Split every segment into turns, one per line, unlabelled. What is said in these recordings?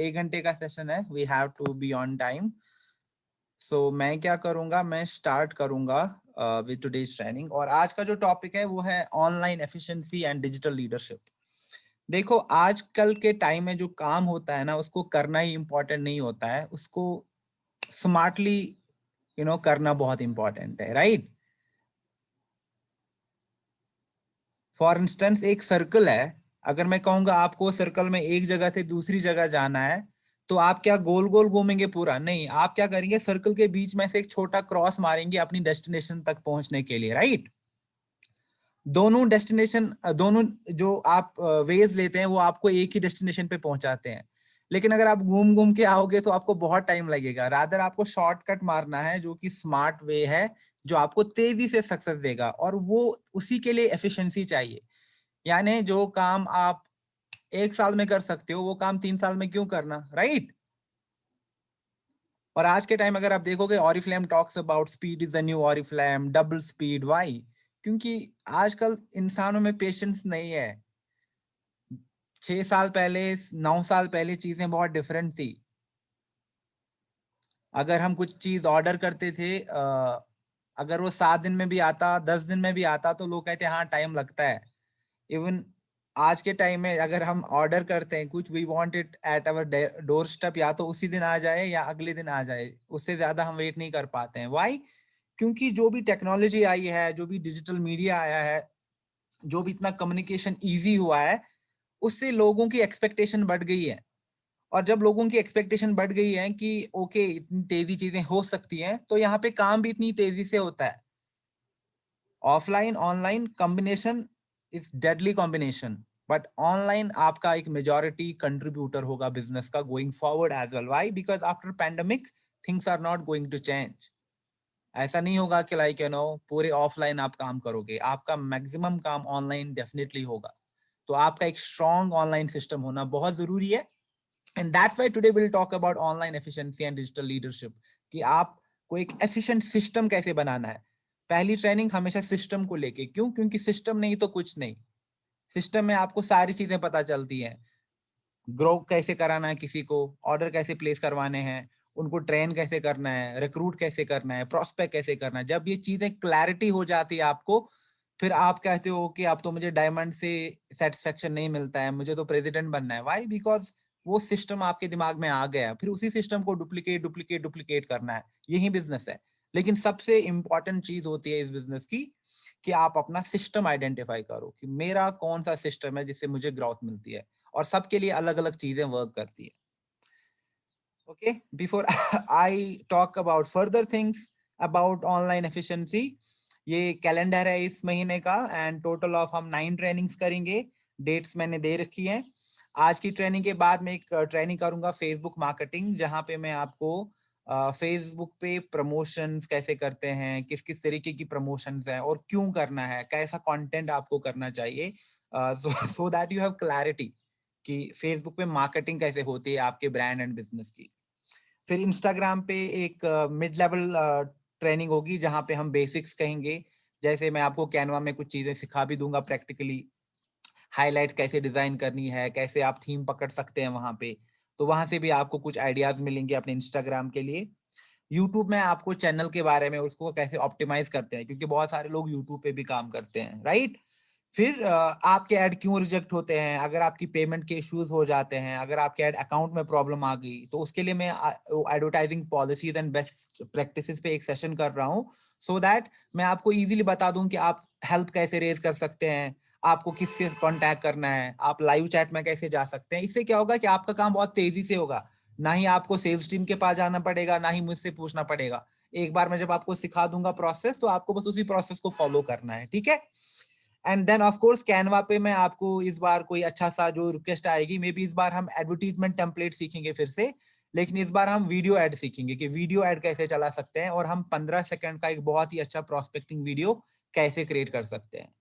1 घंटे का सेशन है, we have to be on time. So मैं क्या करूंगा, मैं स्टार्ट करूंगा विद टुडेज ट्रेनिंग। और आज का जो टॉपिक है वो है online efficiency and digital leadership. देखो, आजकल के टाइम में जो काम होता है ना, उसको करना ही इम्पोर्टेंट नहीं होता है, उसको स्मार्टली करना बहुत इंपॉर्टेंट है, राइट? फॉर इंस्टेंस एक सर्कल है, अगर मैं कहूंगा आपको सर्कल में एक जगह से दूसरी जगह जाना है, तो आप क्या गोल गोल घूमेंगे पूरा? नहीं, आप क्या करेंगे, सर्कल के बीच में से एक छोटा क्रॉस मारेंगे अपनी डेस्टिनेशन तक पहुंचने के लिए, राइट? दोनों डेस्टिनेशन, दोनों जो आप वेज लेते हैं वो आपको एक ही डेस्टिनेशन पे पहुंचाते हैं। लेकिन अगर आप घूम घूम के आओगे तो आपको बहुत टाइम लगेगा। रादर आपको शॉर्टकट मारना है, जो कि स्मार्ट वे है, जो आपको तेजी से सक्सेस देगा। और वो उसी के लिए एफिशिएंसी चाहिए। यानी जो काम आप 1 साल में कर सकते हो, वो काम 3 साल में क्यों करना, राइट? और आज के टाइम अगर आप देखोगे, Oriflame talks about speed is the new Oriflame, double speed. Why? क्योंकि आजकल इंसानों में पेशेंस नहीं है। 6 साल पहले, 9 साल पहले चीजें बहुत डिफरेंट थी। अगर हम कुछ चीज ऑर्डर करते थे, अगर वो 7 दिन में भी आता, 10 दिन में भी आता, तो लोग कहते हैं हाँ टाइम लगता है। इवन आज के टाइम में अगर हम ऑर्डर करते हैं कुछ, we want it at our doorstep, या तो उसी दिन आ जाए या अगले दिन आ जाए, उससे ज्यादा हम वेट नहीं कर पाते हैं। व्हाई? क्योंकि जो भी टेक्नोलॉजी आई है, जो भी डिजिटल मीडिया आया है, जो भी इतना कम्युनिकेशन ईजी हुआ है, उससे लोगों की एक्सपेक्टेशन बढ़ गई है। और जब लोगों की एक्सपेक्टेशन बढ़ गई है कि ओके इतनी तेजी चीजें हो सकती हैं, तो यहाँ पे काम भी इतनी तेजी से होता है। Offline online combination is deadly combination, but online आपका एक मेजॉरिटी कंट्रीब्यूटर होगा बिजनेस का going forward as well. Why? Because after pandemic things are not going to change. ऐसा नहीं होगा कि लाइक पूरे ऑफलाइन आप काम करोगे, आपका मैक्सिमम काम ऑनलाइन डेफिनेटली होगा। तो आपका एक स्ट्रॉन्ग ऑनलाइन सिस्टम होना बहुत जरूरी है। And that's why today will talk about online efficiency and digital leadership, कि आपको एक एफिशिएंट सिस्टम कैसे बनाना है। पहली ट्रेनिंग हमेशा सिस्टम को लेके, क्यों? क्योंकि सिस्टम नहीं तो कुछ नहीं। सिस्टम में आपको सारी चीजें पता चलती हैं। ग्रो कैसे कराना है किसी को, ऑर्डर कैसे प्लेस करवाने हैं, उनको ट्रेन कैसे करना है, रिक्रूट कैसे करना है, प्रोस्पेक्ट कैसे करना है। जब ये चीजें क्लैरिटी हो जाती है आपको, फिर आप कहते हो कि अब तो मुझे डायमंड से सेटिस्फेक्शन नहीं मिलता है, मुझे तो प्रेसिडेंट बनना है। व्हाई? बिकॉज वो सिस्टम आपके दिमाग में आ गया, फिर उसी सिस्टम को डुप्लीकेट डुप्लीकेट डुप्लीकेट करना है। यही बिजनेस है। लेकिन सबसे इंपॉर्टेंट चीज होती है इस बिजनेस की, कि आप अपना सिस्टम आइडेंटिफाई करो कि मेरा कौन सा सिस्टम है जिससे मुझे ग्रोथ मिलती है। और सबके लिए अलग अलग चीजें वर्क करती है। Okay, before I talk about further things about online efficiency, ये कैलेंडर है इस महीने का, एंड टोटल ऑफ हम 9 ट्रेनिंग्स करेंगे। डेट्स मैंने दे रखी हैं। आज की ट्रेनिंग के बाद मैं एक ट्रेनिंग करूंगा फेसबुक मार्केटिंग, जहां पे मैं आपको फेसबुक पे प्रमोशंस कैसे करते हैं, किस किस तरीके की प्रमोशंस है और क्यों करना है, कैसा कंटेंट आपको करना चाहिए, सो दैट यू हैव क्लैरिटी कि फेसबुक पे मार्केटिंग कैसे होती है आपके ब्रांड एंड बिजनेस की। फिर इंस्टाग्राम पे एक मिड लेवल ट्रेनिंग होगी, जहां पे हम बेसिक्स कहेंगे। जैसे मैं आपको कैनवा में कुछ चीजें सिखा भी दूंगा प्रैक्टिकली, हाईलाइट कैसे डिजाइन करनी है, कैसे आप थीम पकड़ सकते हैं वहां पे। तो वहां से भी आपको कुछ आइडियाज मिलेंगे अपने इंस्टाग्राम के लिए। यूट्यूब में आपको चैनल के बारे में, उसको कैसे ऑप्टिमाइज करते हैं, क्योंकि बहुत सारे लोग यूट्यूब पे भी काम करते हैं, राइट? फिर आपके ऐड क्यों रिजेक्ट होते हैं, अगर आपकी पेमेंट के इश्यूज हो जाते हैं, अगर आपके ऐड अकाउंट में प्रॉब्लम आ गई, तो उसके लिए मैं advertising policies and best practices पे एक सेशन कर रहा हूँ, सो दैट मैं आपको इजीली बता दूं कि आप हेल्प कैसे रेज कर सकते हैं, आपको किससे कांटेक्ट करना है, आप लाइव चैट में कैसे जा सकते हैं। इससे क्या होगा कि आपका काम बहुत तेजी से होगा। ना ही आपको सेल्स टीम के पास जाना पड़ेगा, ना ही मुझसे पूछना पड़ेगा। एक बार मैं जब आपको सिखा दूंगा प्रोसेस, तो आपको बस उसी प्रोसेस को फॉलो करना है, ठीक है? And then of course Canva पे मैं आपको इस बार कोई अच्छा सा जो रिक्वेस्ट आएगी, मे बी इस बार हम एडवर्टीजमेंट टेम्पलेट सीखेंगे फिर से, लेकिन इस बार हम वीडियो ऐड सीखेंगे कि वीडियो ऐड कैसे चला सकते हैं, और हम 15 सेकंड का एक बहुत ही अच्छा प्रोस्पेक्टिंग वीडियो कैसे क्रिएट कर सकते हैं।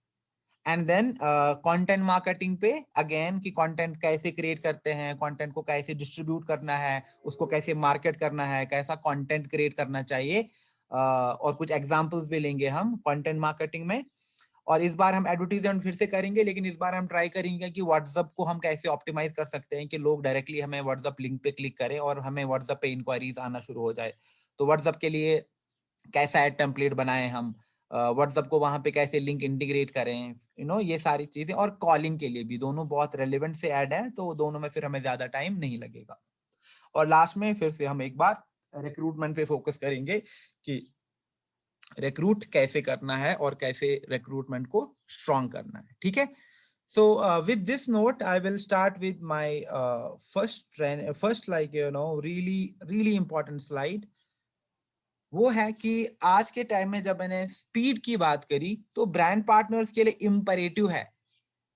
एंड देन कंटेंट मार्केटिंग पे अगेन, कि कंटेंट कैसे क्रिएट करते हैं, कंटेंट को कैसे डिस्ट्रीब्यूट करना है, उसको कैसे मार्केट करना है, कैसा कंटेंट क्रिएट करना चाहिए, और कुछ एग्जांपल्स भी लेंगे हम कंटेंट मार्केटिंग में। और इस बार हम एडवर्टीजमेंट फिर से करेंगे, लेकिन इस बार हम ट्राई करेंगे कि व्हाट्सएप को हम कैसे ऑप्टिमाइज कर सकते हैं कि लोग डायरेक्टली हमें व्हाट्सएप लिंक पे क्लिक करें और हमें व्हाट्सएप पे इंक्वायरीज आना शुरू हो जाए। तो व्हाट्सएप के लिए कैसा ऐड टेम्पलेट बनाएं हम, व्हाट्सएप को वहां पे कैसे लिंक इंटीग्रेट करें, ये सारी चीजें। और कॉलिंग के लिए भी दोनों बहुत रेलेवेंट से ऐड हैं, तो दोनों में फिर हमें ज्यादा टाइम नहीं लगेगा। और लास्ट में फिर से हम एक बार रिक्रूटमेंट पे फोकस करेंगे कि रिक्रूट कैसे करना है और कैसे रिक्रूटमेंट को स्ट्रॉन्ग करना है। ठीक है, so with this note I will start with my first like really important slide। वो है कि आज के टाइम में जब मैंने स्पीड की बात करी, तो ब्रांड पार्टनर्स के लिए इम्परेटिव है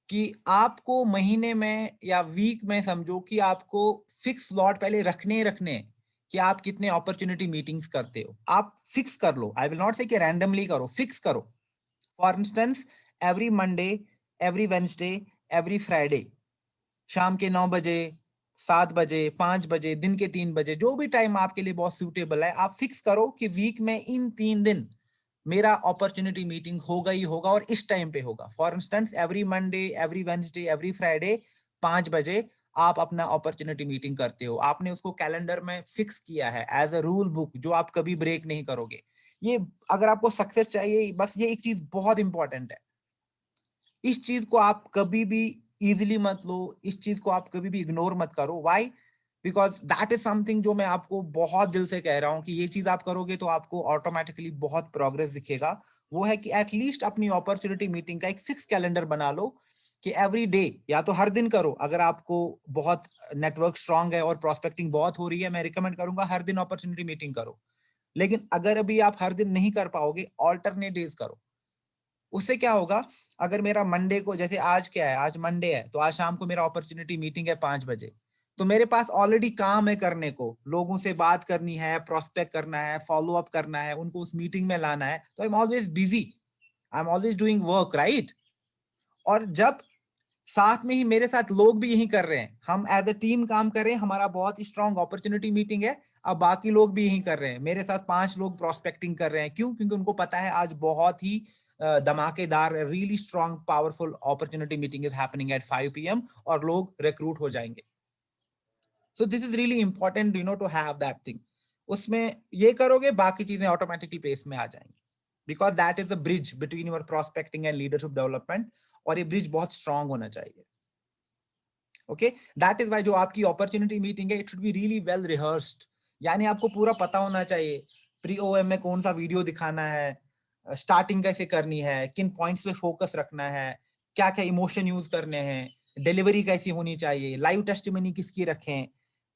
कि आपको महीने में या वीक में समझो कि आपको फिक्स स्लॉट पहले रखने ही रखने हैं कि आप कितने अपॉर्चुनिटी मीटिंग्स करते हो। आप फिक्स कर लो, आई विल नॉट से कि रैंडमली करो, फिक्स करो। For instance every Monday, every Wednesday, every Friday शाम के 9 बजे, 7 बजे, 5 बजे, दिन के 3 बजे, जो भी टाइम आपके लिए बहुत सूटेबल है, आप फिक्स करो कि वीक में इन 3 दिन मेरा अपॉर्चुनिटी मीटिंग होगा ही होगा और इस टाइम पे होगा। For instance every Monday, every Wednesday, every Friday 5 बजे आप अपना अपॉर्चुनिटी मीटिंग करते हो। आपने उसको कैलेंडर में फिक्स किया है एज अ रूल बुक, जो आप कभी ब्रेक नहीं करोगे। ये अगर आपको सक्सेस चाहिए, बस ये एक चीज बहुत इंपॉर्टेंट है, इस चीज को आप कभी भी इजीली मत लो, इस चीज को आप कभी भी इग्नोर मत करो। Why? Because that is something जो मैं आपको बहुत दिल से कह रहा हूं कि ये चीज आप करोगे तो आपको ऑटोमेटिकली बहुत प्रोग्रेस दिखेगा। वो है कि एटलीस्ट अपनी अपॉर्चुनिटी मीटिंग का एक फिक्स कैलेंडर बना लो कि एवरी डे, या तो हर दिन करो। अगर आपको बहुत नेटवर्क स्ट्रांग है और प्रोस्पेक्टिंग बहुत हो रही है, मैं रिकमेंड करूंगा हर दिन अपॉर्चुनिटी मीटिंग करो। लेकिन अगर अभी आप हर दिन नहीं कर पाओगे, ऑल्टरनेट डेज करो। उससे क्या होगा, अगर मेरा मंडे को, जैसे आज क्या है, आज मंडे है, तो आज शाम को मेरा अपॉर्चुनिटी मीटिंग है 5 बजे, तो मेरे पास ऑलरेडी काम है करने को, लोगों से बात करनी है, प्रोस्पेक्ट करना है, फॉलो अप करना है, उनको उस मीटिंग में लाना है। तो I am always busy, I am always doing work, right. और जब साथ में ही मेरे साथ लोग भी यही कर रहे हैं, हम एज अ टीम काम कर रहे हैं, हमारा बहुत ही स्ट्रॉन्ग अपॉर्चुनिटी मीटिंग है, अब बाकी लोग भी यही कर रहे हैं। मेरे साथ 5 लोग प्रोस्पेक्टिंग कर रहे हैं, क्यों? क्योंकि उनको पता है आज बहुत ही धमाकेदार, really strong powerful opportunity meeting is happening at 5 PM और लोग रिक्रूट हो जाएंगे। So this is really important to have that thing. उसमें ये करोगे, बाकी चीजें ऑटोमेटिकली पेस में आ जाएंगी, because that is a bridge between your prospecting and leadership development, और ये ब्रिज बहुत स्ट्रांग होना चाहिए। ओके, दैट इज वाई जो आपकी अपॉर्चुनिटी मीटिंग है, it should be really well rehearsed. यानी आपको पूरा पता होना चाहिए प्री ओएम में कौन सा वीडियो दिखाना है, स्टार्टिंग कैसे करनी है, किन पॉइंट्स पे फोकस रखना है, क्या क्या इमोशन यूज करने हैं, डिलीवरी कैसी होनी चाहिए, लाइव टेस्टिमनी किसकी रखें,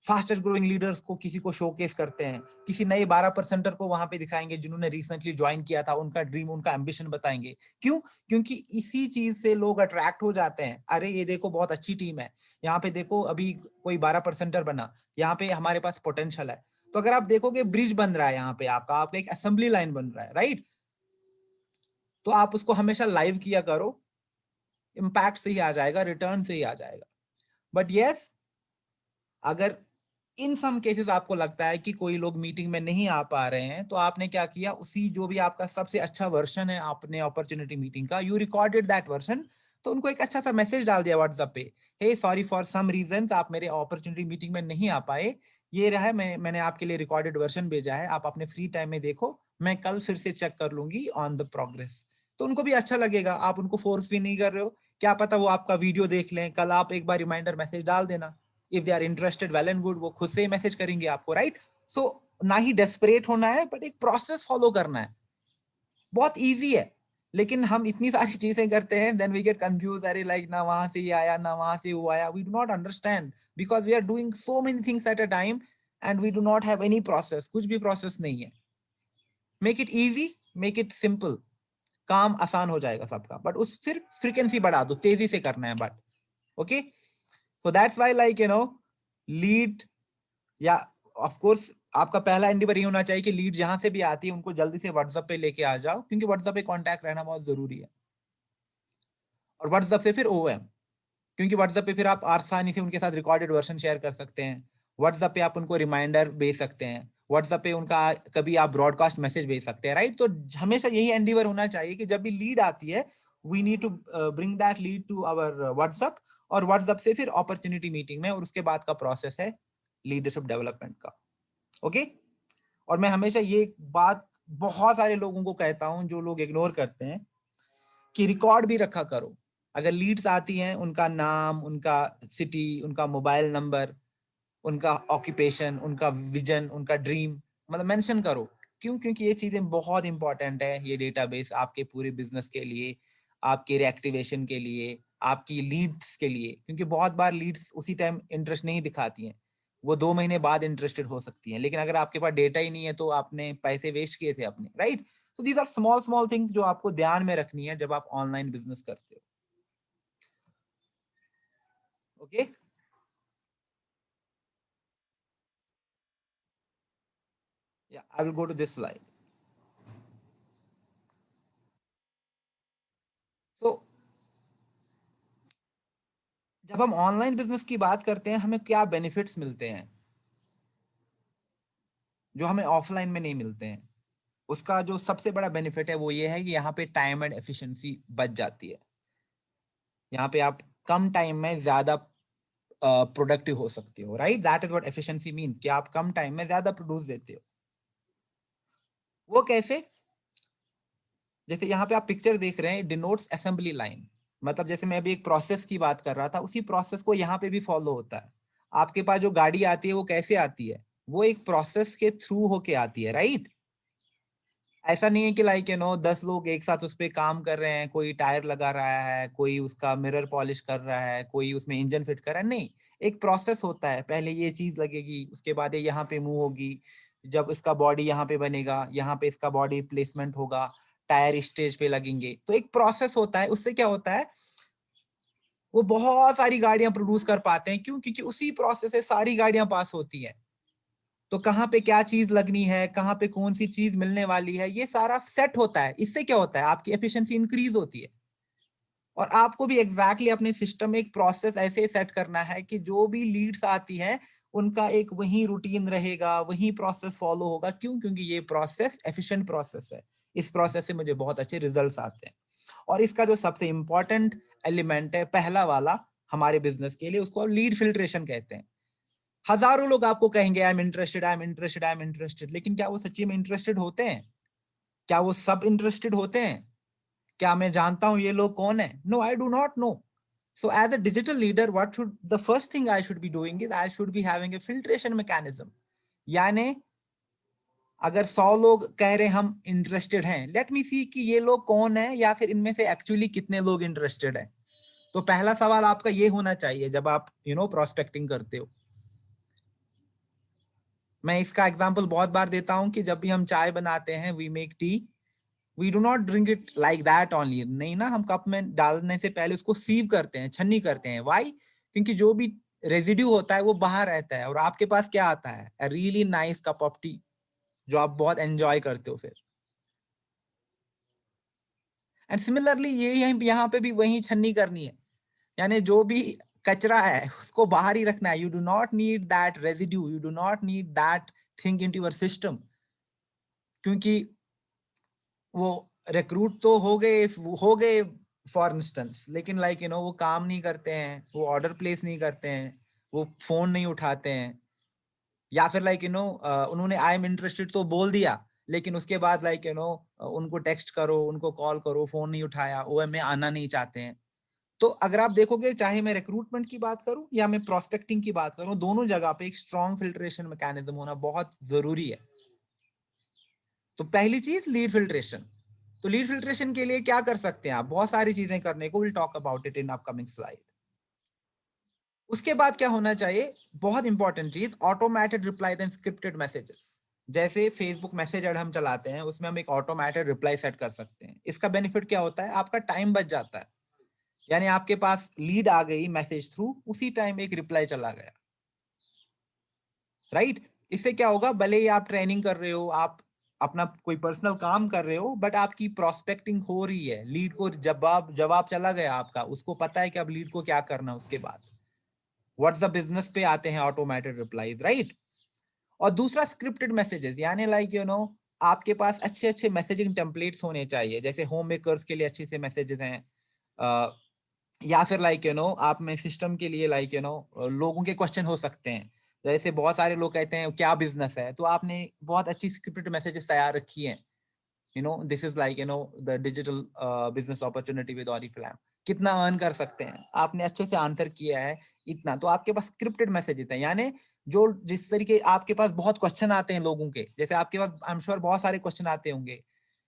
फास्टेस्ट ग्रोइंग लीडर्स को किसी को शोकेस करते हैं, किसी नए 12%er को वहां पे दिखाएंगे जिन्होंने रिसेंटली ज्वाइन किया था, उनका ड्रीम, उनका एम्बिशन बताएंगे। क्यों? क्योंकि इसी चीज से लोग अट्रैक्ट हो जाते हैं। अरे ये देखो बहुत अच्छी टीम है, यहाँ पे देखो अभी कोई 12%er बना, यहाँ पे हमारे पास पोटेंशियल है। तो अगर आप देखोगे ब्रिज बन रहा है यहाँ पे, आपका एक असेंबली लाइन बन रहा है, राइट। तो आप उसको हमेशा लाइव किया करो, इम्पैक्ट से ही आ जाएगा, रिटर्न से ही आ जाएगा। बट यस, अगर इन सम केसेस आपको लगता है कि कोई लोग मीटिंग में नहीं आ पा रहे हैं, तो आपने क्या किया, उसी जो भी आपका सबसे अच्छा वर्जन है आपने अपॉर्चुनिटी मीटिंग का, यू रिकॉर्डेड दैट वर्जन, तो उनको एक अच्छा सा मैसेज डाल दिया व्हाट्सएप पे, हे सॉरी फॉर सम रीजंस आप मेरे अपॉर्चुनिटी मीटिंग में नहीं आ पाए, ये रहा है, मैंने आपके लिए रिकॉर्डेड वर्जन भेजा है, आप अपने फ्री टाइम में देखो, मैं कल फिर से चेक कर लूंगी ऑन द प्रोग्रेस। तो उनको भी अच्छा लगेगा, आप उनको फोर्स भी नहीं कर रहे हो, क्या पता वो आपका वीडियो देख लें, कल आप एक बार रिमाइंडर मैसेज डाल देना, if they are interested well and good, वो खुद से ही मैसेज करेंगे आपको, राइट। सो ना ही डेस्परेट होना है, बट एक प्रोसेस फॉलो करना है, बहुत इजी है। लेकिन हम इतनी सारी चीजें करते हैं, देन वी गेट कंफ्यूज, अरे लाइक ना वहां से ये आया, ना वहां से वो आया, we do not understand, because we are doing so many things at a time and we do not have any process, कुछ भी प्रोसेस नहीं है। Make it easy, make it simple, काम आसान हो जाएगा सबका, बट उस फिर फ्रीक्वेंसी बढ़ा दो, तेजी से करना है, but okay. So that's why like lead, या ऑफ कोर्स आपका पहला एंडिवर ये होना चाहिए कि लीड जहां से भी आती है उनको जल्दी से व्हाट्सएप पे लेके आ जाओ, क्योंकि व्हाट्सएप पे कांटेक्ट रहना बहुत जरूरी है। और व्हाट्सएप से फिर ओएम, क्योंकि व्हाट्सएप पे फिर आप आसानी से उनके साथ रिकॉर्डेड वर्जन शेयर कर सकते हैं, व्हाट्सएप पे आप उनको रिमाइंडर भेज सकते हैं, व्हाट्सएप पे उनका कभी आप ब्रॉडकास्ट मैसेज भेज सकते हैं, राइट। तो हमेशा यही एंडिवर होना चाहिए कि जब भी लीड आती है we need to bring that lead to our WhatsApp, और व्हाट्सएप से फिर अपॉर्चुनिटी मीटिंग में, और उसके बाद का प्रोसेस है लीडरशिप डेवलपमेंट का। ओके और मैं हमेशा ये बात बहुत सारे लोगों को कहता हूं जो लोग इग्नोर करते हैं कि रिकॉर्ड भी रखा करो। अगर लीड्स आती हैं, उनका नाम, उनका सिटी, उनका मोबाइल नंबर, उनका ऑक्यूपेशन, उनका विजन, उनका ड्रीम, मतलब मेंशन करो। क्यों? क्योंकि ये चीजें बहुत इंपॉर्टेंट है, ये डेटाबेस आपके पूरे बिजनेस के लिए, आपके रिएक्टिवेशन के लिए, आपकी लीड्स के लिए। क्योंकि बहुत बार लीड्स उसी टाइम इंटरेस्ट नहीं दिखाती हैं, वो 2 महीने बाद इंटरेस्टेड हो सकती हैं। लेकिन अगर आपके पास डेटा ही नहीं है तो आपने पैसे वेस्ट किए थे अपने, right? So these are small small things जो आपको ध्यान में रखनी है जब आप ऑनलाइन बिजनेस करते हो। Okay yeah, I will go to this slide. So जब हम ऑनलाइन बिजनेस की बात करते हैं, हमें क्या बेनिफिट्स मिलते हैं जो हमें ऑफलाइन में नहीं मिलते हैं? उसका जो सबसे बड़ा बेनिफिट है वो ये है कि यहाँ पे टाइम एंड एफिशिएंसी बच जाती है। यहाँ पे आप कम टाइम में ज्यादा प्रोडक्टिव हो सकते हो, right? That is what efficiency means, कि आप कम टाइम में ज्यादा प्रोड्यूस देते हो। वो कैसे? जैसे यहाँ पे आप पिक्चर देख रहे हैं, डिनोट्स असेंबली लाइन। मतलब जैसे मैं अभी एक प्रोसेस की बात कर रहा था, उसी प्रोसेस को यहाँ पे भी फॉलो होता है। आपके पास जो गाड़ी आती है वो कैसे आती है? वो एक प्रोसेस के थ्रू होके आती है, राइट? ऐसा नहीं है कि लाइक 10 लोग एक साथ उस पर काम कर रहे हैं, कोई टायर लगा रहा है, कोई उसका मिरर पॉलिश कर रहा है, कोई उसमें इंजन फिट कर रहा है। नहीं, एक प्रोसेस होता है। पहले ये चीज लगेगी, उसके बाद ये यहाँ पे मूव होगी, जब इसका बॉडी यहाँ पे बनेगा, यहाँ पे इसका बॉडी प्लेसमेंट होगा, टायर स्टेज पे लगेंगे। तो एक प्रोसेस होता है। उससे क्या होता है, वो बहुत सारी गाड़ियां प्रोड्यूस कर पाते हैं। क्यों? क्योंकि उसी प्रोसेस से सारी गाड़ियां पास होती हैं। तो कहाँ पे क्या चीज लगनी है, कहाँ पे कौन सी चीज मिलने वाली है, ये सारा सेट होता है। इससे क्या होता है, आपकी एफिशिएंसी इंक्रीज होती है। और आपको भी एग्जैक्टली अपने सिस्टम में एक प्रोसेस ऐसे सेट करना है कि जो भी लीड्स आती हैं उनका एक वही रूटीन रहेगा, वही प्रोसेस फॉलो होगा। क्यों? क्योंकि ये प्रोसेस एफिशिएंट प्रोसेस है। इस प्रोसेस से मुझे बहुत अच्छे रिजल्ट्स आते हैं। और इसका जो सबसे इंपॉर्टेंट एलिमेंट है, पहला वाला हमारे बिजनेस के लिए, उसको लीड फिल्ट्रेशन कहते हैं। हजारों लोग आपको कहेंगे I am interested, I am interested, I am interested, लेकिन क्या वो सच्ची में इंटरेस्टेड होते हैं? क्या वो सब इंटरेस्टेड होते हैं? क्या मैं जानता हूं ये लोग कौन है? No, I do not know. So as a digital leader, what should the first thing I should be doing is I should be having a filtration mechanism. यानी अगर 100 लोग कह रहे हम इंटरेस्टेड हैं, लेट मी सी कि ये लोग कौन है, या फिर इनमें से एक्चुअली कितने लोग इंटरेस्टेड हैं। तो पहला सवाल आपका ये होना चाहिए जब आप प्रोस्पेक्टिंग करते हो। मैं इसका एग्जांपल बहुत बार देता हूं कि जब भी हम चाय बनाते हैं, we make tea, we do not drink it like that only. नहीं ना, हम कप में डालने से पहले उसको सीव करते हैं, छन्नी करते हैं। वाई? क्योंकि जो भी रेजिड्यू होता है वो बाहर रहता है, और आपके पास क्या आता है, अ really nice cup of T, जो आप बहुत एंजॉय करते हो फिर। एंड सिमिलरली ये यहाँ पे भी वही छन्नी करनी है। यानी जो भी कचरा है उसको बाहर ही रखना है। You do not need that residue, you do not need that thing into your system. क्योंकि वो रिक्रूट तो हो गए फॉर इंस्टेंस, लेकिन लाइक वो काम नहीं करते हैं, वो ऑर्डर प्लेस नहीं करते हैं, वो फोन नहीं उठाते हैं। या फिर लाइक उन्होंने आई एम इंटरेस्टेड तो बोल दिया, लेकिन उसके बाद लाइक उनको टेक्स्ट करो, उनको कॉल करो, फोन नहीं उठाया, ओएम में आना नहीं चाहते हैं। तो अगर आप देखोगे, चाहे मैं रिक्रूटमेंट की बात करूं या मैं प्रोस्पेक्टिंग की बात करूं, दोनों जगह पे एक स्ट्रॉन्ग फिल्ट्रेशन मैकेनिज्म होना बहुत जरूरी है। तो पहली चीज लीड फिल्ट्रेशन। तो लीड फिल्ट्रेशन के लिए क्या कर सकते हैं आप? बहुत सारी चीजें करने को, will talk about it in upcoming slide. उसके बाद क्या होना चाहिए, बहुत इंपॉर्टेंट चीज, automated reply then scripted messages. जैसे फेसबुक मैसेज ऐड हम चलाते हैं, उसमें हम एक ऑटोमेटेड रिप्लाई सेट कर सकते हैं। इसका बेनिफिट क्या होता है, आपका टाइम बच जाता है। यानी आपके पास लीड आ गई मैसेज थ्रू, उसी टाइम एक रिप्लाई चला गया, राइट? इससे क्या होगा, भले ही आप ट्रेनिंग कर रहे हो, आप अपना कोई पर्सनल काम कर रहे हो, बट आपकी प्रोस्पेक्टिंग हो रही है। लीड को जवाब जवाब चला गया आपका, उसको पता है कि अब लीड को क्या करना है। उसके बाद व्हाट्स द बिजनेस पे आते हैं ऑटोमेटेड रिप्लाईज, राइट? और दूसरा स्क्रिप्टेड मैसेजेस, यानी लाइक आपके पास अच्छे अच्छे मैसेजिंग टेम्पलेट्स होने चाहिए। जैसे होम मेकर्स के लिए अच्छे से मैसेजेस हैं, या फिर आप में सिस्टम के लिए लोगों के क्वेश्चन हो सकते हैं। जैसे बहुत सारे लोग कहते हैं क्या बिजनेस है, तो आपने बहुत अच्छी स्क्रिप्टेड मैसेजेस तैयार रखी है, this is the digital business opportunity with Oriflame, कितना अर्न कर सकते हैं, आपने अच्छे से आंसर किया है इतना, तो आपके पास स्क्रिप्टेड मैसेजेस हैं। यानी जो जिस तरीके आपके पास बहुत क्वेश्चन आते हैं लोगों के, जैसे आपके पास आई एम श्योर बहुत सारे क्वेश्चन आते होंगे,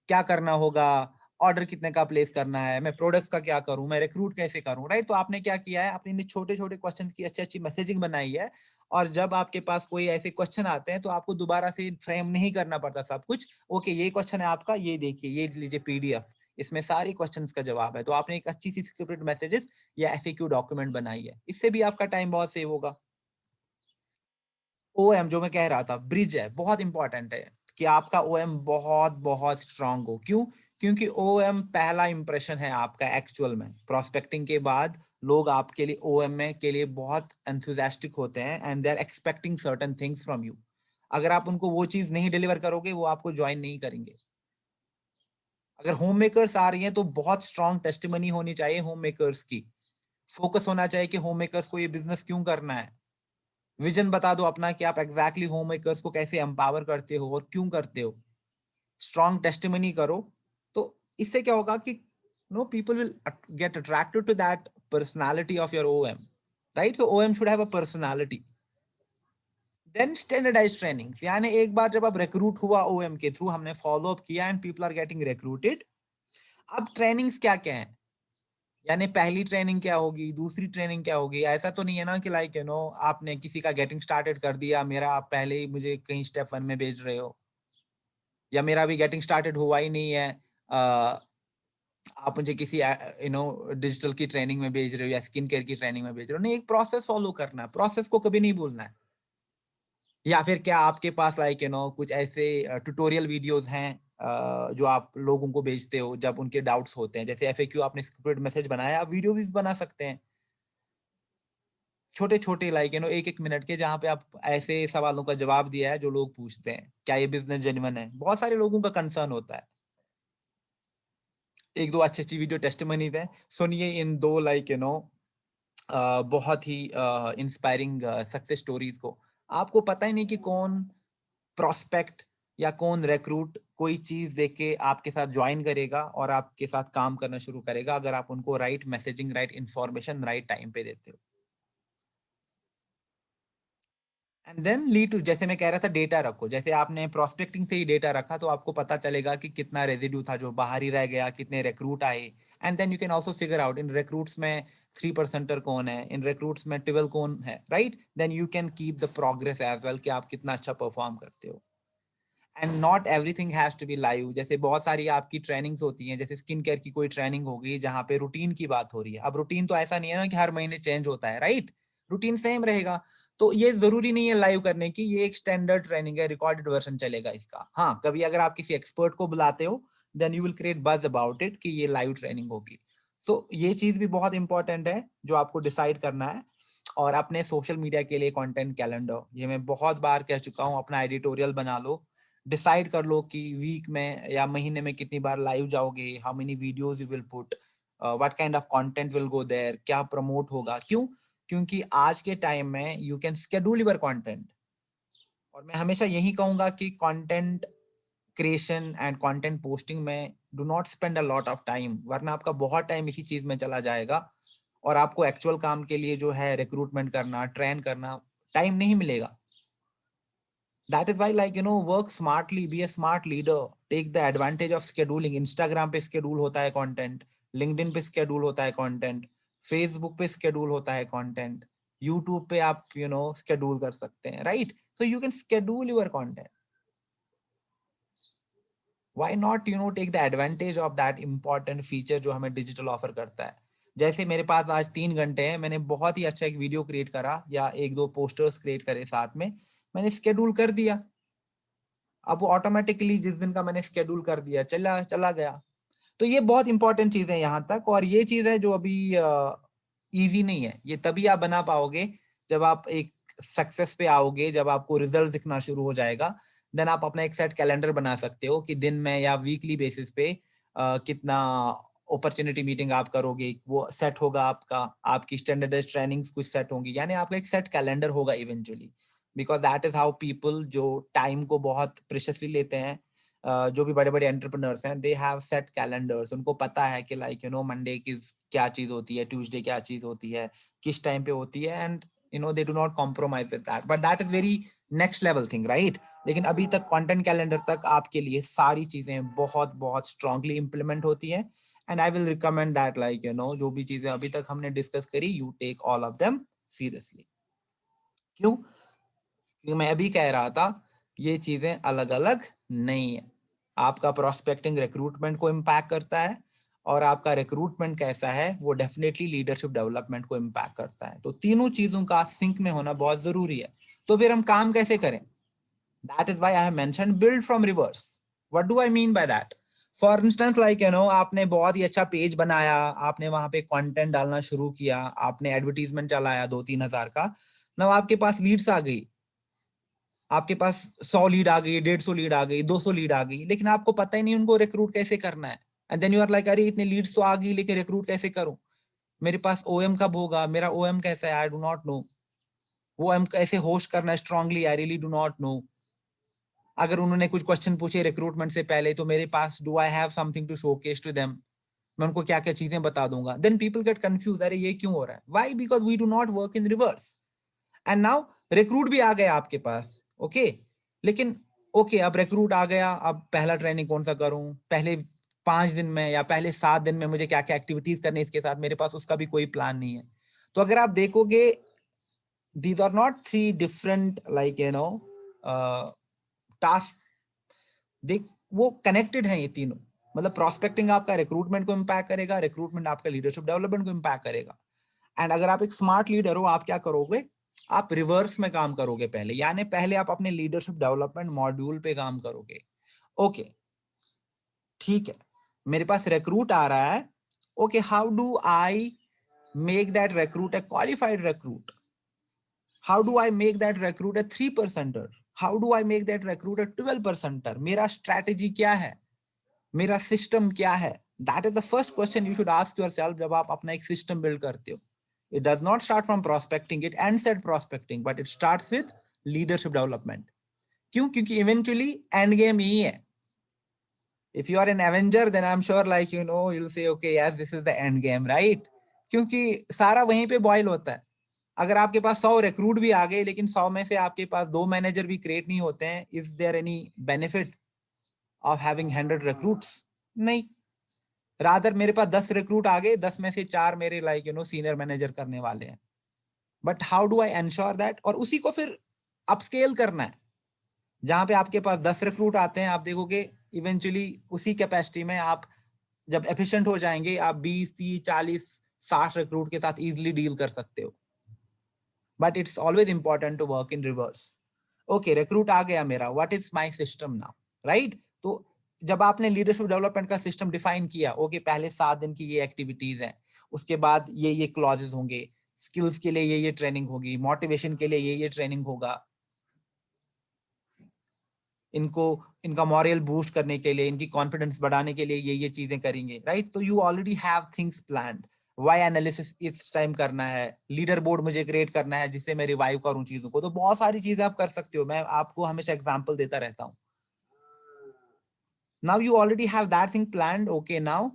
क्या करना होगा, ऑर्डर कितने का प्लेस करना है, मैं प्रोडक्ट्स का क्या करूं, मैं रिक्रूट कैसे करूं, राइट। तो आपने क्या किया है, आपने छोटे छोटे क्वेश्चन की अच्छी अच्छी मैसेजिंग बनाई है, और जब आपके पास कोई ऐसे क्वेश्चन आते हैं तो आपको दोबारा से फ्रेम नहीं करना पड़ता सब कुछ। ओके, ये क्वेश्चन है आपका, ये देखिए, ये लीजिए पीडीएफ, इसमें सारी क्वेश्चंस का जवाब है। तो आपने एक अच्छी सी स्क्रिप्टेड मैसेजेस या एफएक्यू डॉक्यूमेंट बनाई है, इससे भी आपका टाइम बहुत सेव होगा। ओएम जो मैं कह रहा था, ब्रिज है, बहुत इंपॉर्टेंट है कि आपका ओएम बहुत बहुत स्ट्रांग हो। क्यों? क्योंकि ओएम पहला इंप्रेशन है आपका एक्चुअल में। प्रोस्पेक्टिंग के बाद लोग आपके लिए ओएम में के लिए बहुत एंथुसियास्टिक होते हैं and they are expecting certain things from you. अगर आप उनको वो चीज नहीं डिलीवर करोगे, वो आपको ज्वाइन नहीं करेंगे। अगर होम मेकर्स आ रही हैं तो बहुत स्ट्रांग टेस्टिमनी होनी चाहिए होम मेकर्स की। फोकस होना चाहिए कि होम मेकर्स को ये बिजनेस क्यों करना है। विजन बता दो अपना कि आप एग्जैक्टली होम मेकर्स को कैसे एम्पावर करते हो और क्यों करते हो। स्ट्रॉन्ग टेस्टिमनी करो, तो इससे क्या होगा कि no people will get attracted to that personality of your OM, right. So OM should have a personality. Then standardise trainings, यानी एक बार जब आप रिक्रूट हुआ ओएम के थ्रू, हमने फॉलो अप किया and people are getting recruited, अब ट्रेनिंग्स क्या क्या है, यानी पहली ट्रेनिंग क्या होगी, दूसरी ट्रेनिंग क्या होगी। ऐसा तो नहीं है ना कि आपने किसी का गेटिंग स्टार्टेड कर दिया, मेरा आप पहले ही मुझे कहीं स्टेप 1 में भेज रहे हो, या मेरा अभी गेटिंग स्टार्टेड हुआ ही नहीं है, आप मुझे किसी डिजिटल की ट्रेनिंग में भेज रहे हो या स्किन केयर की ट्रेनिंग में भेज रहे हो। नहीं, एक प्रोसेस फॉलो करना है, प्रोसेस को कभी नहीं भूलना है। या फिर क्या आपके पास कुछ ऐसे ट्यूटोरियल वीडियोस हैं जो आप लोगों को भेजते हो जब उनके डाउट्स होते हैं, जैसे एफएक्यू आपने स्क्रिप्टेड मैसेज बनाया, आप वीडियो भी बना सकते हैं छोटे छोटे, एक एक मिनट के, जहां पे आप ऐसे सवालों का जवाब दिया है जो लोग पूछते हैं, क्या ये बिजनेस जेन्युइन है, बहुत सारे लोगों का कंसर्न होता है। एक दो अच्छी अच्छी वीडियो टेस्टिमनीज है, सुनिए इन दो बहुत ही इंस्पायरिंग सक्सेस स्टोरीज को। आपको पता ही नहीं कि कौन प्रोस्पेक्ट या कौन रिक्रूट कोई चीज देख के आपके साथ ज्वाइन करेगा और आपके साथ काम करना शुरू करेगा, अगर आप उनको right messaging, right information, right time पे देते हो। एंड देन लीड टू, जैसे मैं कह रहा था, डेटा रखो। जैसे आपने प्रोस्पेक्टिंग से ही डेटा रखा तो आपको पता चलेगा कि कितना रेजिड्यू था जो बाहर ही रह गया, कितने रिक्रूट आए। And then you can also figure out in recruits में 3%er कौन है, इन रिक्रूट्स में 12 कौन है, right. Then you can keep the progress as well कि आप कितना अच्छा परफॉर्म करते हो। And not everything has to be live. जैसे बहुत सारी आपकी ट्रेनिंग्स होती हैं, जैसे स्किन केयर की कोई ट्रेनिंग होगी जहाँ पे रूटीन की बात हो रही है। अब रूटीन तो ऐसा नहीं है ना कि हर महीने चेंज होता है, राइट। रूटीन सेम रहेगा, तो ये जरूरी नहीं है लाइव करने की, ये एक स्टैंडर्ड ट्रेनिंग है, रिकॉर्डेड वर्जन चलेगा इसका। हाँ, कभी अगर आप किसी एक्सपर्ट को बुलाते हो then you will create buzz about it कि ये लाइव ट्रेनिंग होगी। सो ये चीज भी बहुत इंपॉर्टेंट है जो आपको डिसाइड करना है। और अपने सोशल मीडिया के लिए कंटेंट कैलेंडर, ये मैं बहुत बार कह चुका हूँ, अपना एडिटोरियल बना लो। डिसाइड कर लो कि वीक में या महीने में कितनी बार लाइव जाओगे, how many videos you will put, what kind of content will go there, क्या प्रमोट होगा। क्यों? क्योंकि आज के टाइम में you can schedule your content. और मैं हमेशा यही कहूंगा कि content creation and content posting में do not spend a lot of time, वरना आपका बहुत टाइम इसी चीज में चला जाएगा और आपको एक्चुअल काम के लिए जो है रिक्रूटमेंट करना, ट्रेन करना, टाइम नहीं मिलेगा। That is why, work smartly, be a smart leader, take the advantage of scheduling. Instagram पे schedule होता है content, LinkedIn पे schedule होता है content, Facebook पे schedule होता है content, YouTube पे आप schedule कर सकते हैं, right? So you can schedule your content. Why not take the advantage of that important feature जो हमें डिजिटल ऑफर करता है। जैसे मेरे पास आज 3 घंटे हैं, मैंने बहुत ही अच्छा एक वीडियो क्रिएट करा या एक दो पोस्टर्स क्रिएट करे साथ में, मैंने स्केड्यूल कर दिया। अब वो ऑटोमेटिकली जिस दिन का मैंने स्केड्यूल कर दिया चला चला गया। तो ये बहुत इंपॉर्टेंट चीज है यहाँ तक, और ये चीज है जो अभी इजी नहीं है। ये तभी आप बना पाओगे जब आप एक सक्सेस पे आओगे, जब आपको रिजल्ट दिखना शुरू हो जाएगा। देन आप अपना एक सेट कैलेंडर बना सकते हो कि दिन में या वीकली बेसिस पे कितना अपॉर्चुनिटी मीटिंग आप करोगे, वो सेट होगा आपका, आपकी स्टैंडर्डाइज्ड ट्रेनिंग्स कुछ सेट होंगी, यानी आपका एक सेट कैलेंडर होगा eventually, because that is how people जो टाइम को बहुत प्रेशियसली लेते हैं, जो भी बड़े बड़े एंटरप्रेन्योर्स हैं, दे हैव सेट कैलेंडर्स, उनको पता है कि लाइक मंडे की क्या चीज होती है, ट्यूसडे क्या चीज होती है, किस टाइम पे होती है, and they do not compromise with that, but that is very next level thing, right? लेकिन अभी तक कंटेंट कैलेंडर तक आपके लिए सारी चीजें बहुत बहुत स्ट्रांगली इंप्लीमेंट होती है, and I will recommend that like जो भी चीजें अभी तक हमने डिस्कस करी, you take all of them seriously. क्यों? क्योंकि मैं अभी कह रहा था ये चीजें अलग अलग नहीं है। आपका प्रोस्पेक्टिंग रिक्रूटमेंट को इम्पैक्ट करता है, और आपका रिक्रूटमेंट कैसा है वो डेफिनेटली लीडरशिप डेवलपमेंट को इम्पैक्ट करता है। तो तीनों चीजों का सिंक में होना बहुत जरूरी है। तो फिर हम काम कैसे करें? That is why I have mentioned build from reverse. What do I mean by that? For instance like आपने बहुत ही अच्छा पेज बनाया, आपने वहां पे कंटेंट डालना शुरू किया, आपने एडवर्टीजमेंट चलाया 2-3 हजार का, ना आपके पास लीड्स आ गई, आपके पास 100 लीड आ गई, 150 लीड आ गई, 200 लीड आ गई, लेकिन आपको पता ही नहीं उनको रिक्रूट कैसे करना है। And then you are like, अरे इतने लीड्स तो आ गई लेकिन रिक्रूट कैसे करूं? मेरे पास ओएम कब होगा? मेरा ओएम कैसा है? I do not know. OM कैसे होस्ट करना है strongly? I really do not know. अगर उन्होंने कुछ क्वेश्चन पूछे रिक्रूटमेंट से पहले, तो मेरे पास do I have something to showcase to them? मैं उनको क्या क्या चीजें बता दूंगा? देन पीपल गेट कंफ्यूज, अरे ये क्यों हो रहा है? Why? Because we do not work in reverse. And now recruit भी आ गया आपके पास, ओके लेकिन अब रिक्रूट आ गया, अब पहला ट्रेनिंग कौन सा करूं? पहले 5 दिन में या पहले 7 दिन में मुझे क्या क्या एक्टिविटीज करनी है इसके साथ, मेरे पास उसका भी कोई प्लान नहीं है। तो अगर आप देखोगे, these are not 3 different task, देख वो कनेक्टेड है ये तीनों। मतलब प्रोस्पेक्टिंग आपका रिक्रूटमेंट को इम्पैक्ट करेगा, रिक्रूटमेंट आपका लीडरशिप डेवलपमेंट को इम्पैक्ट करेगा। एंड अगर आप एक स्मार्ट लीडर हो, आप क्या करोगे? आप रिवर्स में काम करोगे पहले, यानी पहले आप अपने लीडरशिप डेवलपमेंट मॉड्यूल पे काम करोगे। ओके ठीक है, मेरे पास रिक्रूट आ रहा है, okay how do I make that recruit a qualified recruit? How do I make that recruit a 3%er? How do I make that recruit a 12%er? मेरा strategy क्या है? मेरा सिस्टम क्या है? That is the first question you should ask yourself जब आप अपना एक सिस्टम बिल्ड करते हो। It does not start from prospecting, it ends at prospecting, but it starts with leadership development. क्यों? क्योंकि eventually end game यही है। If you are an Avenger, then I'm sure like you'll say okay yes this is the end game, right? क्योंकि सारा वहीं पे boil होता है। अगर आपके पास 100 रिक्रूट भी आ गए, लेकिन 100 में से आपके पास 2 मैनेजर भी क्रिएट नहीं होते हैं, is there any benefit of having 100 recruits? नहीं। रादर मेरे पास 10 रिक्रूट आ गए, 10 में से 4 मेरे लाइक सीनियर मैनेजर करने वाले हैं। But how do I ensure that? और उसी को फिर अपस्केल करना है। जहां पे आपके पास 10 रिक्रूट आते हैं, आप देखोगे इवेंचुअली उसी कैपेसिटी में आप जब एफिशिएंट हो जाएंगे, आप 20, 30, 40, 60 रिक्रूट के साथ इजिली डील कर सकते हो। But it's always important to work in reverse. Okay recruit आ गया मेरा, what is my system now, right? तो जब आपने लीडरशिप डेवलपमेंट का सिस्टम डिफाइन किया, ओके पहले 7 दिन की ये एक्टिविटीज हैं, उसके बाद ये क्लॉजेस होंगे, स्किल्स के लिए ये ट्रेनिंग होगी, मोटिवेशन के लिए ये ट्रेनिंग होगा, इनको इनका मॉरल बूस्ट करने के लिए, इनकी कॉन्फिडेंस बढ़ाने के लिए ये चीजें करेंगे, राइट? तो you already have things planned. Y analysis इस टाइम करना है, लीडर बोर्ड मुझे क्रिएट करना है जिससे मैं रिवाइव करूं चीजों को। तो बहुत सारी चीजें आप कर सकते हो, मैं आपको हमेशा एग्जांपल देता रहता हूं। Now you already have that thing planned. Okay now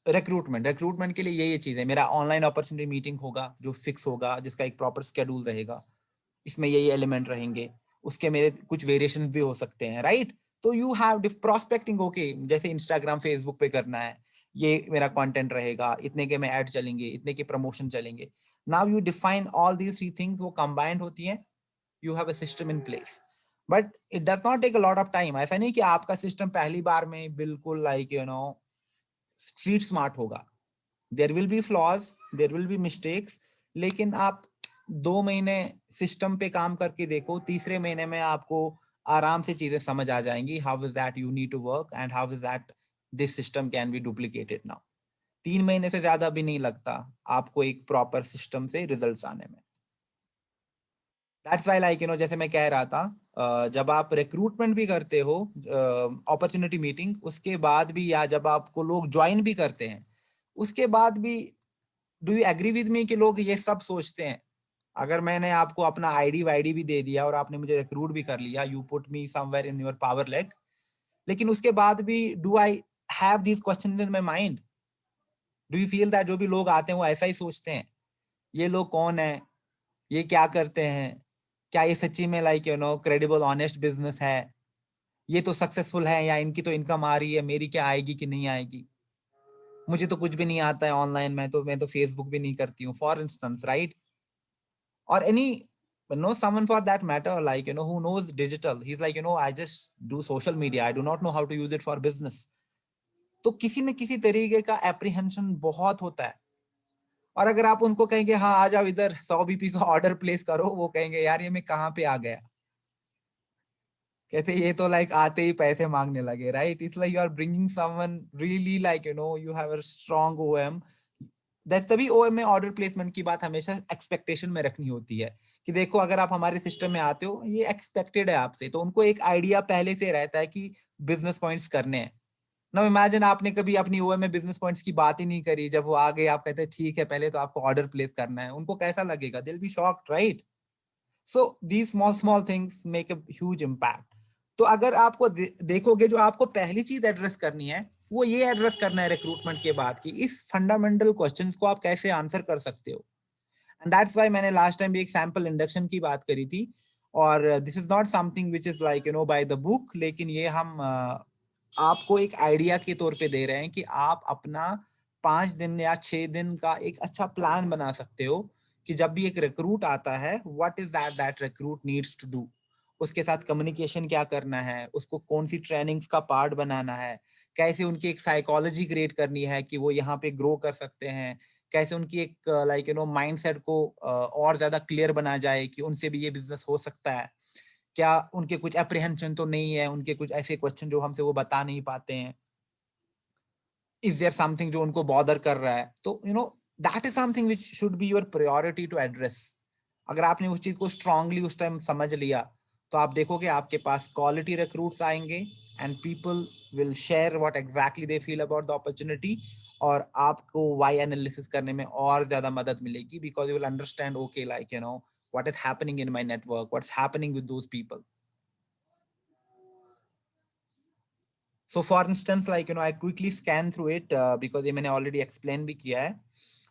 recruitment के लिए ये चीज है, मेरा ऑनलाइन अपॉर्चुनिटी मीटिंग होगा जो फिक्स होगा, जिसका एक प्रॉपर स्केड्यूल रहेगा, इसमें ये एलिमेंट रहेंगे, उसके मेरे कुछ वेरिएशन भी हो सकते हैं, राइट? तो यू हैव प्रोस्पेक्टिंग, ओके जैसे इंस्टाग्राम फेसबुक पे करना है, ये मेरा कंटेंट रहेगा, इतने के में ऐड चलेंगे, इतने के प्रमोशन चलेंगे। Now you define all these 3 things, वो कंबाइंड होती हैं, you have a system in place. But it does not take a lot of time. ऐसा नहीं कि आपका सिस्टम पहली बार में बिल्कुल लाइक स्ट्रीट स्मार्ट होगा। There will be flaws, there will be mistakes, लेकिन आप 2 महीने सिस्टम पे काम करके देखो, तीसरे महीने में आपको आराम से चीजें समझ आ जाएंगी, how is that you need to work and how is that this system can be duplicated now. 3 महीने से ज्यादा भी नहीं लगता आपको एक प्रॉपर सिस्टम से रिजल्ट्स आने में। दैट्स व्हाई लाइक जैसे मैं कह रहा था जब आप रिक्रूटमेंट भी करते हो, अपॉर्चुनिटी मीटिंग, उसके बाद भी, या जब आपको लोग ज्वाइन भी करते हैं उसके बाद भी, do you agree with me कि लोग ये सब सोचते हैं? अगर मैंने आपको अपना आईडी वाईडी भी दे दिया और आपने मुझे रिक्रूट भी कर लिया, you put me somewhere in your power leg, लेकिन उसके बाद भी do I have these questions in my mind? Do you feel that जो भी लोग आते हैं वो ऐसा ही सोचते हैं, ये लोग कौन है, ये क्या करते हैं, क्या ये सच्ची में लाइक क्रेडिबल ऑनेस्ट बिजनेस है, ये तो सक्सेसफुल है, या इनकी तो इनकम आ रही है, मेरी क्या आएगी कि नहीं आएगी, मुझे तो कुछ भी नहीं आता है ऑनलाइन, मैं तो फेसबुक भी नहीं करती हूँ, for instance, right? Or any someone for that matter, like who knows digital, he's like I just do social media, I do not know how to use it for business. तो किसी न किसी तरीके का एप्रीहेंशन बहुत होता है। और अगर आप उनको कहेंगे हाँ आ जाओ इधर 100 बीपी का ऑर्डर प्लेस करो, वो कहेंगे यार ये मैं कहाँ पे आ गया। कहते ये तो लाइक आते ही पैसे मांगने लगे, right? It's like you are bringing someone really like you have a strong OM. That's तभी ओएम में ऑर्डर प्लेसमेंट की बात हमेशा एक्सपेक्टेशन में रखनी होती है कि देखो अगर आप हमारे सिस्टम में आते हो ये एक्सपेक्टेड है आपसे, तो उनको एक आइडिया पहले से रहता है कि बिजनेस पॉइंट्स करने हैं। नाउ इमेजिन आपने कभी अपनी ओएम में बिजनेस पॉइंट्स की बात ही नहीं करी, जब वो आ गए आप कहते हैं ठीक है पहले तो आपको ऑर्डर प्लेस करना है, उनको कैसा लगेगा? They will be shocked, right? So these small small things make a huge impact. तो अगर आपको देखोगे जो आपको पहली चीज एड्रेस करनी है वो ये एड्रेस करना है रिक्रूटमेंट के बाद की इस फंडामेंटल क्वेश्चंस को आप कैसे आंसर कर सकते हो। एंड दैट्स व्हाई मैंने लास्ट टाइम भी एक सैंपल इंडक्शन की बात करी थी। और this is not something which is like by the book, लेकिन ये हम आपको एक आइडिया के तौर पे दे रहे हैं कि आप अपना 5 दिन या 6 दिन का एक अच्छा प्लान बना सकते हो कि जब भी एक रिक्रूट आता है what is that recruit needs to do, उसके साथ कम्युनिकेशन क्या करना है, उसको कौन सी ट्रेनिंग्स का पार्ट बनाना है, कैसे उनकी एक साइकोलॉजी क्रिएट करनी है कि वो यहाँ पे ग्रो कर सकते हैं, कैसे उनकी एक लाइक माइंडसेट को और ज्यादा क्लियर बना जाए कि उनसे भी ये बिजनेस हो सकता है, क्या उनके कुछ अप्रीहेंशन तो नहीं है, उनके कुछ ऐसे क्वेश्चन जो हमसे वो बता नहीं पाते हैं, इज देयर समथिंग जो उनको बॉदर कर रहा है, तो that is something which should be your priority to address. अगर आपने उस चीज को स्ट्रांगली उस टाइम समझ लिया तो आप देखोगे आपके पास क्वालिटी रिक्रूट्स आएंगे and people will share what exactly they feel about the opportunity, और आपको वाई एनालिसिस करने में और ज्यादा मदद मिलेगी because you will understand okay like what is happening in my network, what's happening with those people. So for instance like I quickly scan through it because ये मैंने already explain भी किया है।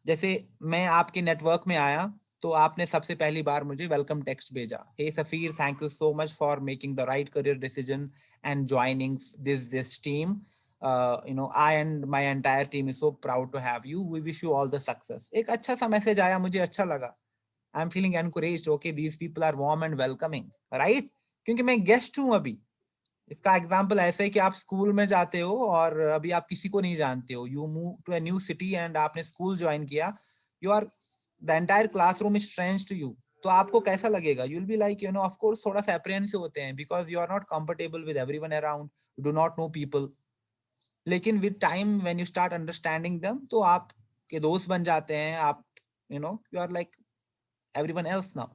जैसे मैं आपके नेटवर्क में आया तो आपने सबसे पहली बार मुझे वेलकम टेक्स्ट भेजा, hey Safeer thank you so much for making the right career decision and joining this team, I and my entire team is so proud to have you, we wish you all the success. एक अच्छा सा message आया, मुझे अच्छा लगा, I am feeling encouraged, okay these people are warm and welcoming, right? क्योंकि मैं guest हूं अभी। इसका एग्जाम्पल ऐसा है कि आप स्कूल में जाते हो और अभी आप किसी को नहीं जानते हो, you move to a new city and आपने स्कूल ज्वाइन किया, you are the entire classroom is strange to you, तो आपको कैसा लगेगा? You will be like of course थोड़ा सा अप्रिहेंसिव होते हैं because you are not comfortable with everyone around, you do not know people. लेकिन with time when you start understanding them तो आप के दोस्त बन जाते हैं, आप you are like everyone else now.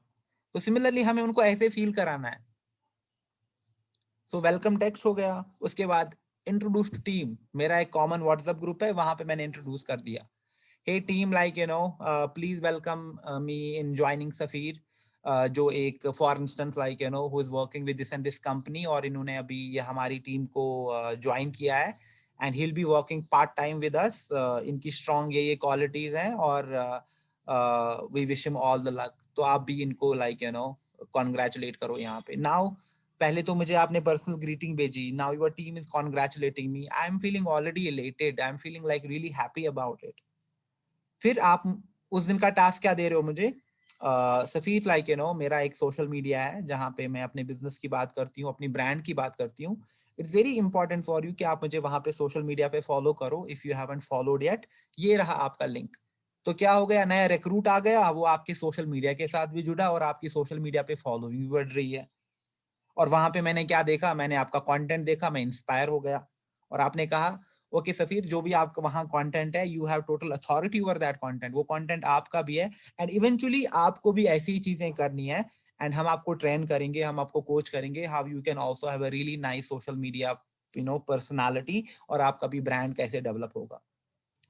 तो सिमिलरली हमें उनको ऐसे फील कराना है। सो वेलकम टेक्स्ट हो गया, उसके बाद इंट्रोड्यूस टू टीम, मेरा एक कॉमन व्हाट्सएप ग्रुप है, वहां पे मैंने इंट्रोड्यूस कर दिया, hey team like please welcome me in joining Safeer, जो एक for instance like who is working with this and this company, और इन्होंने अभी ये हमारी टीम को ज्वाइन किया है and he will be working part time with us, इनकी स्ट्रॉन्ग ये क्वालिटीज हैं और we wish him all the luck. तो आप भी इनको लाइक कॉन्ग्रेचुलेट करो यहाँ पे। नाउ पहले तो मुझे आपने पर्सनल ग्रीटिंग भेजी, now your team is congratulating me, I am feeling already elated, I am feeling like really happy about it. फिर आप उस दिन का टास्क क्या दे रहे हो मुझे? सफीर लाइक मेरा एक सोशल मीडिया है जहाँ पे मैं अपने बिजनेस की बात करती हूँ, अपनी ब्रांड की बात करती हूँ, it's very important for you कि आप मुझे वहां पे सोशल मीडिया पे फॉलो करो if you haven't followed yet. ये रहा आपका लिंक। तो क्या हो गया, नया रिक्रूट आ गया, वो आपके सोशल मीडिया के साथ भी जुड़ा और आपकी सोशल मीडिया पे फॉलोइंग भी बढ़ रही है। और वहां पे मैंने क्या देखा, मैंने आपका कंटेंट देखा, मैं इंस्पायर हो गया और आपने कहा ओके सफीर जो भी आपका वहां कंटेंट है you have total authority over that content, वो कंटेंट आपका भी है एंड इवेंचुअली आपको भी ऐसी ही चीजें करनी है एंड हम आपको ट्रेन करेंगे, हम आपको कोच करेंगे how you can also have a really nice social media personality, और आपका भी ब्रांड कैसे डेवलप होगा.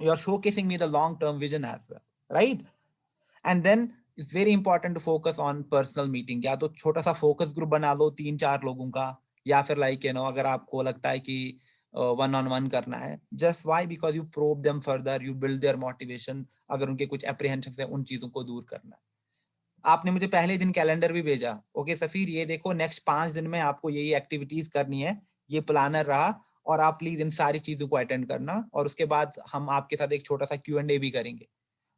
You are showcasing me the long term vision as well, right. And then it's very important to focus on personal meeting. या तो छोटा सा focus group बना लो 3-4 लोगों का, या फिर लाइक अगर आपको लगता है कि वन ऑन वन करना है. Just why? Because you probe them further, you build their motivation. अगर उनके कुछ एप्रीहेंशन है, उन चीजों को दूर करना है. आपने मुझे पहले दिन कैलेंडर भी भेजा, ओके सफीर ये देखो नेक्स्ट 5 दिन में आपको यही एक्टिविटीज करनी है, ये प्लानर रहा, और आप प्लीज इन सारी चीजों को अटेंड करना. और उसके बाद हम आपके साथ एक छोटा सा Q&A भी करेंगे.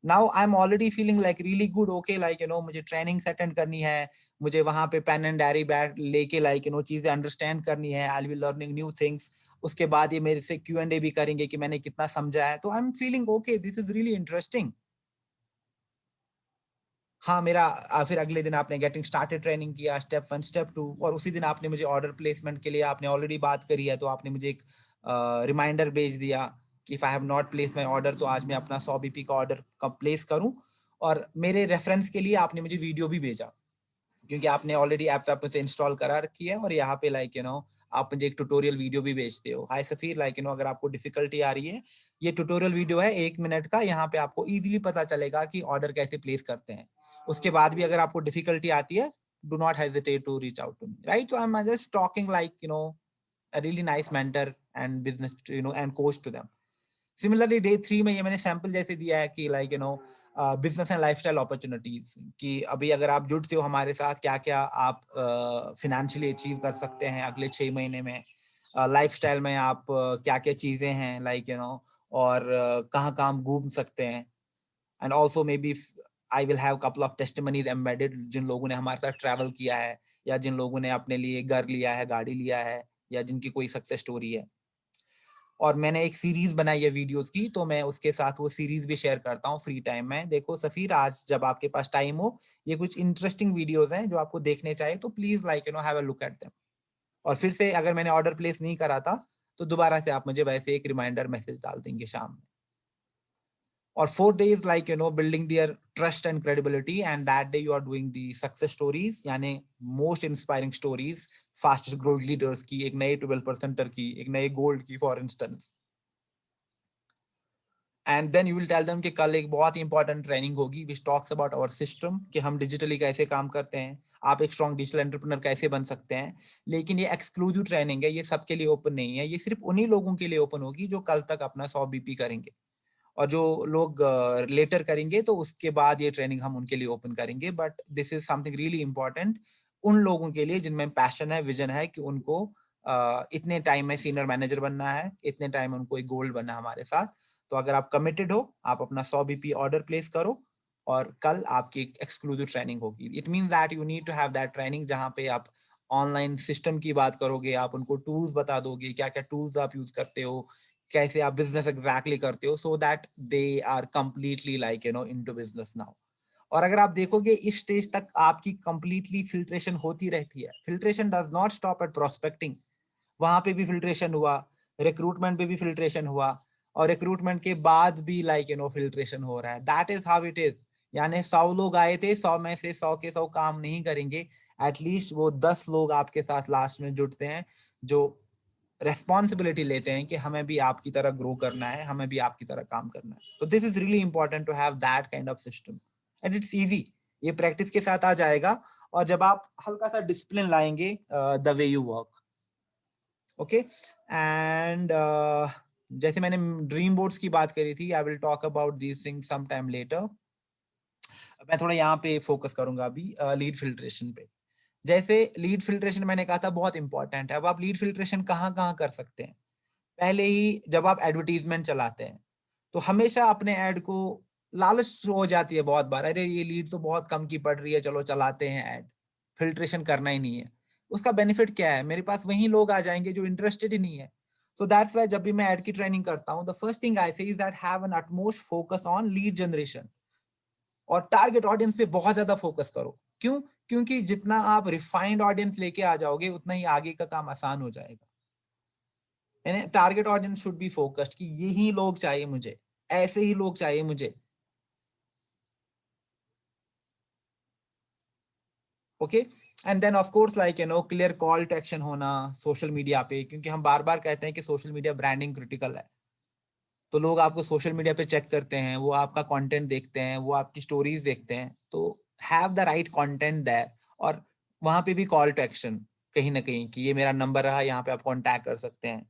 Now I am already feeling like really good. Okay like मुझे ट्रेनिंग्स अटेंड करनी है, मुझे वहां पे पेन एंड डायरी बैग लेके लाइक चीजें अंडरस्टैंड करनी है. I will learning new things. उसके बाद ये मेरे से Q&A भी करेंगे कि मैंने कितना समझा है. तो I am feeling okay, this is really interesting. हाँ, मेरा फिर अगले दिन आपने गेटिंग स्टार्टेड ट्रेनिंग किया, स्टेप 1 स्टेप 2, और उसी दिन आपने मुझे ऑर्डर प्लेसमेंट के लिए, आपने ऑलरेडी बात करी है तो आपने मुझे एक रिमाइंडर भेज दिया कि if I have not place my order, तो आज मैं अपना 100 BP का ऑर्डर कब प्लेस करूं. और मेरे रेफरेंस के लिए आपने मुझे वीडियो भी भेजा, क्योंकि आपने ऑलरेडी ऐप से इंस्टॉल करा रखी है, और यहाँ पे लाइक आप मुझे एक ट्यूटोरियल वीडियो भी भेजते हो. हाय सफीर, लाइक अगर आपको डिफिकल्टी आ रही है, ये ट्यूटोरियल वीडियो है 1 मिनट का, यहाँ पे आपको इजीली पता चलेगा कि ऑर्डर कैसे प्लेस करते हैं. उसके बाद भी अगर आपको डिफिकल्टी आती है, do not hesitate to reach out to me, right. तो I am just talking like a really nice mentor and business and coach to them. Similarly day 3 में ये मैंने सैंपल जैसे दिया है कि like business and lifestyle opportunities, कि अभी अगर आप जुड़ते हो हमारे साथ, क्या क्या आप फिनेंशियली अचीव कर सकते हैं अगले 6 महीने में. लाइफस्टाइल में आप क्या क्या चीजें हैं लाइक और कहाँ कहाँ हम घूम सकते हैं. And also may be I will have couple of testimonies embedded, जिन लोगों ने हमारे साथ ट्रैवल किया है, या जिन लोगों ने अपने लिए घर लिया है, गाड़ी लिया है, या जिनकी कोई सक्सेस स्टोरी है. और मैंने एक सीरीज बनाई है वीडियोस की, तो मैं उसके साथ वो सीरीज भी शेयर करता हूँ फ्री टाइम में. देखो सफीर, आज जब आपके पास टाइम हो, ये कुछ इंटरेस्टिंग वीडियोस हैं जो आपको देखने चाहिए, तो please like have a look at them. और फिर से अगर मैंने ऑर्डर प्लेस नहीं करा था, तो दोबारा से आप मुझे वैसे एक रिमाइंडर मैसेज डाल देंगे शाम में. or 4 days like building their trust and credibility, and that day you are doing the success stories, यानी most inspiring stories, fastest growing leaders की, एक नए 12%er की, एक नए gold की for instance. And then you will tell them कि कल एक बहुत ही इंपॉर्टेंट ट्रेनिंग होगी which talks about our system, कि हम डिजिटली कैसे काम करते हैं, आप एक स्ट्रॉन्ग डिजिटल एंटरप्रेन्योर कैसे बन सकते हैं. लेकिन ये एक्सक्लूसिव ट्रेनिंग है, ये सबके लिए ओपन नहीं है, ये सिर्फ उन्हीं लोगों के लिए ओपन होगी जो कल तक अपना 100 BP करेंगे. और जो लोग लेटर करेंगे, तो उसके बाद ये ट्रेनिंग हम उनके लिए ओपन करेंगे. But this is something really important उन लोगों के लिए जिनमें पैशन है, विजन है, कि उनको इतने टाइम में सीनियर मैनेजर बनना है, इतने टाइम में उनको एक गोल्ड बनना है हमारे साथ. तो अगर आप कमिटेड हो, आप अपना 100 BP ऑर्डर प्लेस करो, और कल आपकी एक एक्सक्लूसिव ट्रेनिंग होगी. It means that you need to have that training, जहाँ पे आप ऑनलाइन सिस्टम की बात करोगे, आप उनको टूल्स बता दोगे, क्या क्या टूल्स आप यूज करते हो, कैसे आप बिजनेस एग्जैक्टली करते हो, so that they are completely like into business now. और अगर आप देखोगे इस स्टेज तक आपकी कंप्लीटली फिल्ट्रेशन होती रहती है. Filtration does not stop at prospecting, वहां पे भी फिल्ट्रेशन हुआ, रिक्रूटमेंट पे भी फिल्ट्रेशन हुआ, और रिक्रूटमेंट के बाद भी लाइक फिल्ट्रेशन हो रहा है. That is how it is. यानी 100 लोग आए थे, 100 में से 100 के 100 काम नहीं करेंगे. एटलीस्ट वो 10 लोग आपके साथ लास्ट में जुड़ते हैं, जो रेस्पॉन्सिबिलिटी लेते हैं कि हमें भी आपकी तरह ग्रो करना है, हमें भी आपकी तरह काम करना है. तो this is really important to have that kind of system, and it's easy. ये प्रैक्टिस के साथ आ जाएगा, और जब आप हल्का सा डिसिप्लिन लाएंगे the way you work. Okay. And जैसे मैंने ड्रीम बोर्ड्स की बात करी थी, I will talk about these things some time later. मैं थोड़ा यहाँ पे फोकस करूंगा अभी लीड फिल्ट्रेशन पे. जैसे लीड फिल्ट्रेशन मैंने कहा था बहुत इंपॉर्टेंट है. अब आप लीड फिल्ट्रेशन कहाँ कहाँ कर सकते हैं. पहले ही जब आप एडवर्टीजमेंट चलाते हैं, तो हमेशा अपने ऐड को लालच हो जाती है बहुत बार, अरे ये लीड तो बहुत कम की पड़ रही है, चलो चलाते हैं ऐड, फिल्ट्रेशन करना ही नहीं है. उसका बेनिफिट क्या है, मेरे पास वही लोग आ जाएंगे जो इंटरेस्टेड ही नहीं है. तो दैट्स व्हाई जब भी मैं ऐड की ट्रेनिंग करता हूं, द फर्स्ट थिंग आई से is that have an utmost focus on lead generation, और टारगेट ऑडियंस पे बहुत ज्यादा फोकस करो. क्यों? क्योंकि जितना आप रिफाइंड ऑडियंस लेके आ जाओगे, उतना ही आगे का काम आसान हो जाएगा. यानी target audience should be focused, कि यही लोग चाहिए मुझे, ऐसे ही लोग चाहिए मुझे. Okay. And then of course like clear call to action होना सोशल मीडिया पे, क्योंकि हम बार बार कहते हैं कि सोशल मीडिया ब्रांडिंग क्रिटिकल है। तो लोग आपको सोशल मीडिया पे चेक करते हैं, वो आपका कंटेंट देखते हैं, वो आपकी स्टोरीज देखते हैं, तो have the right content there. और वहां पे भी कॉल टू एक्शन कहीं ना कहीं कि ये मेरा नंबर रहा, यहाँ पे आप कांटेक्ट कर सकते हैं।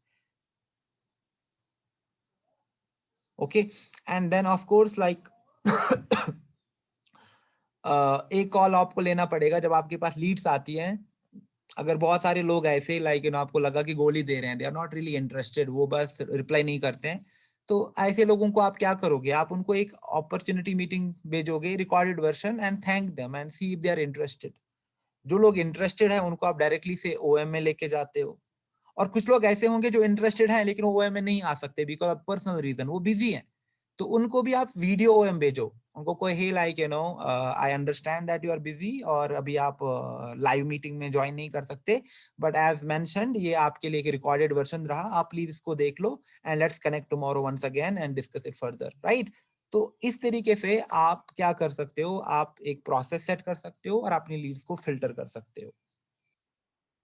Okay. And then of course like एक कॉल आपको लेना पड़ेगा जब आपके पास लीड्स आती हैं। अगर बहुत सारे लोग ऐसे लाइक आपको लगा कि गोली दे रहे हैं, they are not really interested, वो बस रिप्लाई नहीं करते हैं, तो ऐसे लोगों को आप क्या करोगे? आप उनको एक अपॉर्चुनिटी मीटिंग भेजोगे, recorded version, and thank them and see if they are interested. जो लोग इंटरेस्टेड है उनको आप डायरेक्टली से ओएम में लेके जाते हो। और कुछ लोग ऐसे होंगे जो इंटरेस्टेड हैं लेकिन वो ओएम में नहीं आ सकते बिकॉज ऑफ पर्सनल रीजन, वो बिजी हैं। तो उनको भी आप वीडियो ओएम भेजो। उनको कोई hey like I understand that you are busy और अभी आप लाइव मीटिंग में ज्वाइन नहीं कर सकते, बट एज मेंशन्ड ये आपके लिए एक रिकॉर्डेड वर्जन रहा, आप प्लीज इसको देख लो and let's connect tomorrow once again and discuss it further, right? तो इस तरीके से आप क्या कर सकते हो, आप एक प्रोसेस सेट कर सकते हो और अपनी लीड्स को फिल्टर कर सकते हो।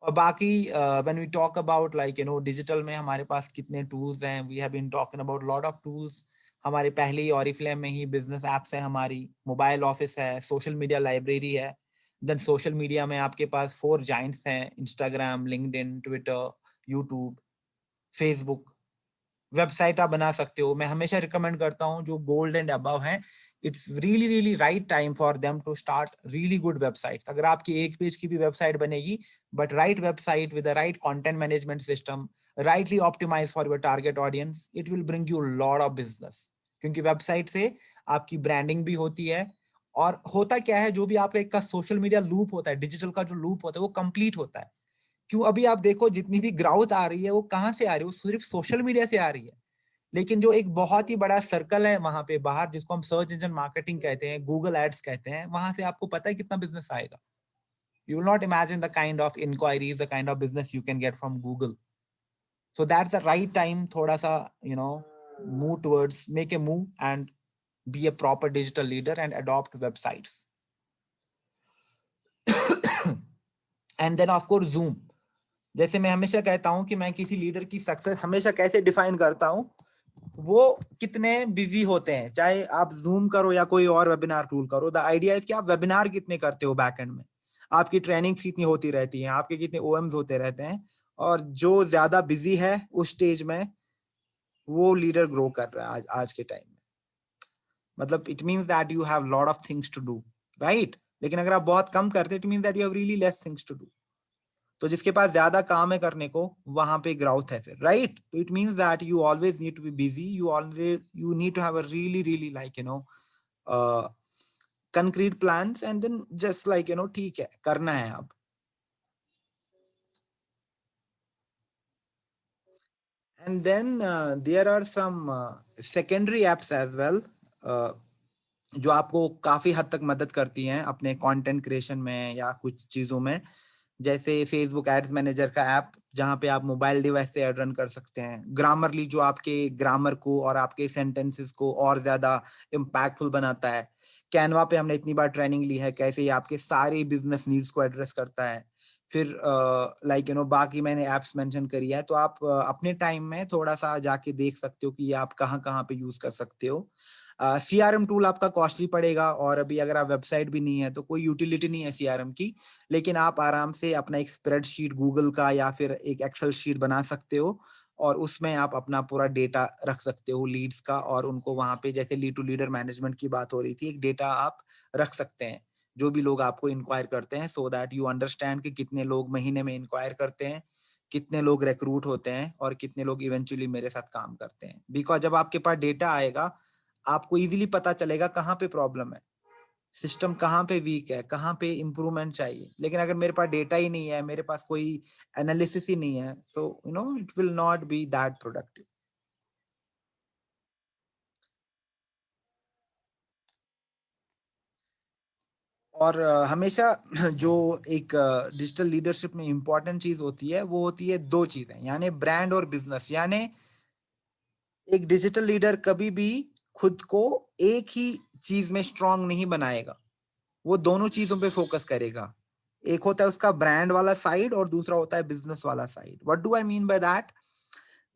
और बाकी when we talk about like digital में हमारे पास कितने टूल्स हैं, we have been talking about lot of tools. हमारे पहले ही ऑरिफ्लेम में ही बिजनेस एप्स है, हमारी मोबाइल ऑफिस है, सोशल मीडिया लाइब्रेरी है। देन सोशल मीडिया में आपके पास 4 जाइंट्स हैं, Instagram, LinkedIn, Twitter, YouTube, Facebook. Website आप बना सकते हो। मैं हमेशा रिकमेंड करता हूँ जो गोल्ड एंड अबव हैं, it's really really right time for them to start really good website. अगर आपकी एक पेज की भी वेबसाइट बनेगी, but right website with the right content management system, rightly optimise for your target audience, it will bring you lot of business. क्योंकि website से आपकी ब्रांडिंग भी होती है। और होता क्या है, जो भी आपका एक का सोशल मीडिया लूप होता है, डिजिटल का जो लूप होता है, वो कंप्लीट होता है। क्यों? अभी आप देखो जितनी भी ग्राउथ आ रही है वो कहाँ से आ रही है? वो सिर्फ सोशल मीडिया से आ रही है। लेकिन जो एक बहुत ही बड़ा सर्कल है वहां पे बाहर, जिसको हम सर्च इंजन मार्केटिंग कहते हैं, गूगल एड्स कहते हैं, वहां से आपको पता है कितना बिजनेस आएगा? You will not imagine the kind of enquiries, the kind of business you can get from Google. So that's the right time, थोड़ा सा move towards, make a move and be a proper digital leader and adopt websites. And then of course Zoom. जैसे मैं हमेशा कहता हूं कि मैं किसी लीडर की सक्सेस हमेशा कैसे डिफाइन करता हूं, वो कितने बिजी होते हैं। चाहे आप जूम करो या कोई और वेबिनार टूल करो, द आइडिया है कि आप वेबिनार कितने करते हो बैक एंड में, आपकी ट्रेनिंग्स कितनी होती रहती हैं, आपके कितने ओएम्स होते रहते हैं। और जो ज्यादा बिजी है उस स्टेज में, वो लीडर ग्रो कर रहा है आज के टाइम में। मतलब it means that you have lot of things to do, right? लेकिन अगर आप बहुत कम करते, it means that you have really less things to do. तो जिसके पास ज्यादा काम है करने को, वहां पे ग्राउथ है फिर, राइट? तो it means that you always need to be busy, you always you need to have a really really like concrete plans, and then just like ठीक है, करना है अब। And then there are some secondary apps as well, जो आपको काफी हद तक मदद करती हैं अपने कंटेंट क्रिएशन में या कुछ चीजों में। जैसे फेसबुक एड्स मैनेजर का ऐप, जहां पे आप मोबाइल डिवाइस से एड रन कर सकते हैं। ग्रामरली, जो आपके ग्रामर को और आपके सेंटेंसेस को और ज्यादा इम्पैक्टफुल बनाता है। कैनवा पे हमने इतनी बार ट्रेनिंग ली है कैसे ये आपके सारे बिजनेस नीड्स को एड्रेस करता है। फिर लाइक बाकी मैंने एप्स मेंशन करी है, तो आप अपने टाइम में थोड़ा सा जाके देख सकते हो कि ये आप कहाँ कहाँ पे यूज कर सकते हो। सीआरएम टूल आपका कॉस्टली पड़ेगा, और अभी अगर आप वेबसाइट भी नहीं है तो कोई यूटिलिटी नहीं है सीआरएम की। लेकिन आप आराम से अपना एक स्प्रेडशीट गूगल का या फिर एक एक्सेल शीट बना सकते हो, और उसमें आप अपना पूरा डेटा रख सकते हो लीड्स का, और उनको वहां पे, जैसे लीड टू लीडर मैनेजमेंट की बात हो रही थी, एक डेटा आप रख सकते हैं जो भी लोग आपको इंक्वायर करते हैं, सो दैट यू अंडरस्टैंड कि कितने लोग महीने में इंक्वायर करते हैं, कितने लोग रिक्रूट होते हैं, और कितने लोग इवेंचुअली मेरे साथ काम करते हैं। बिकॉज जब आपके पास डेटा आएगा, आपको इजीली पता चलेगा कहाँ पे प्रॉब्लम है, सिस्टम कहाँ पे वीक है, कहाँ पे इम्प्रूवमेंट चाहिए। लेकिन अगर मेरे पास डेटा ही नहीं है, मेरे पास कोई एनालिसिस ही नहीं है, so it will not be that productive. और हमेशा जो एक डिजिटल लीडरशिप में इंपॉर्टेंट चीज होती है, वो होती है दो चीजें, यानी ब्रांड और बिजनेस। यानी एक डिजिटल लीडर कभी भी खुद को एक ही चीज में स्ट्रांग नहीं बनाएगा, वो दोनों चीजों पे फोकस करेगा। एक होता है उसका ब्रांड वाला साइड और दूसरा होता है बिजनेस वाला side. What do I mean by that?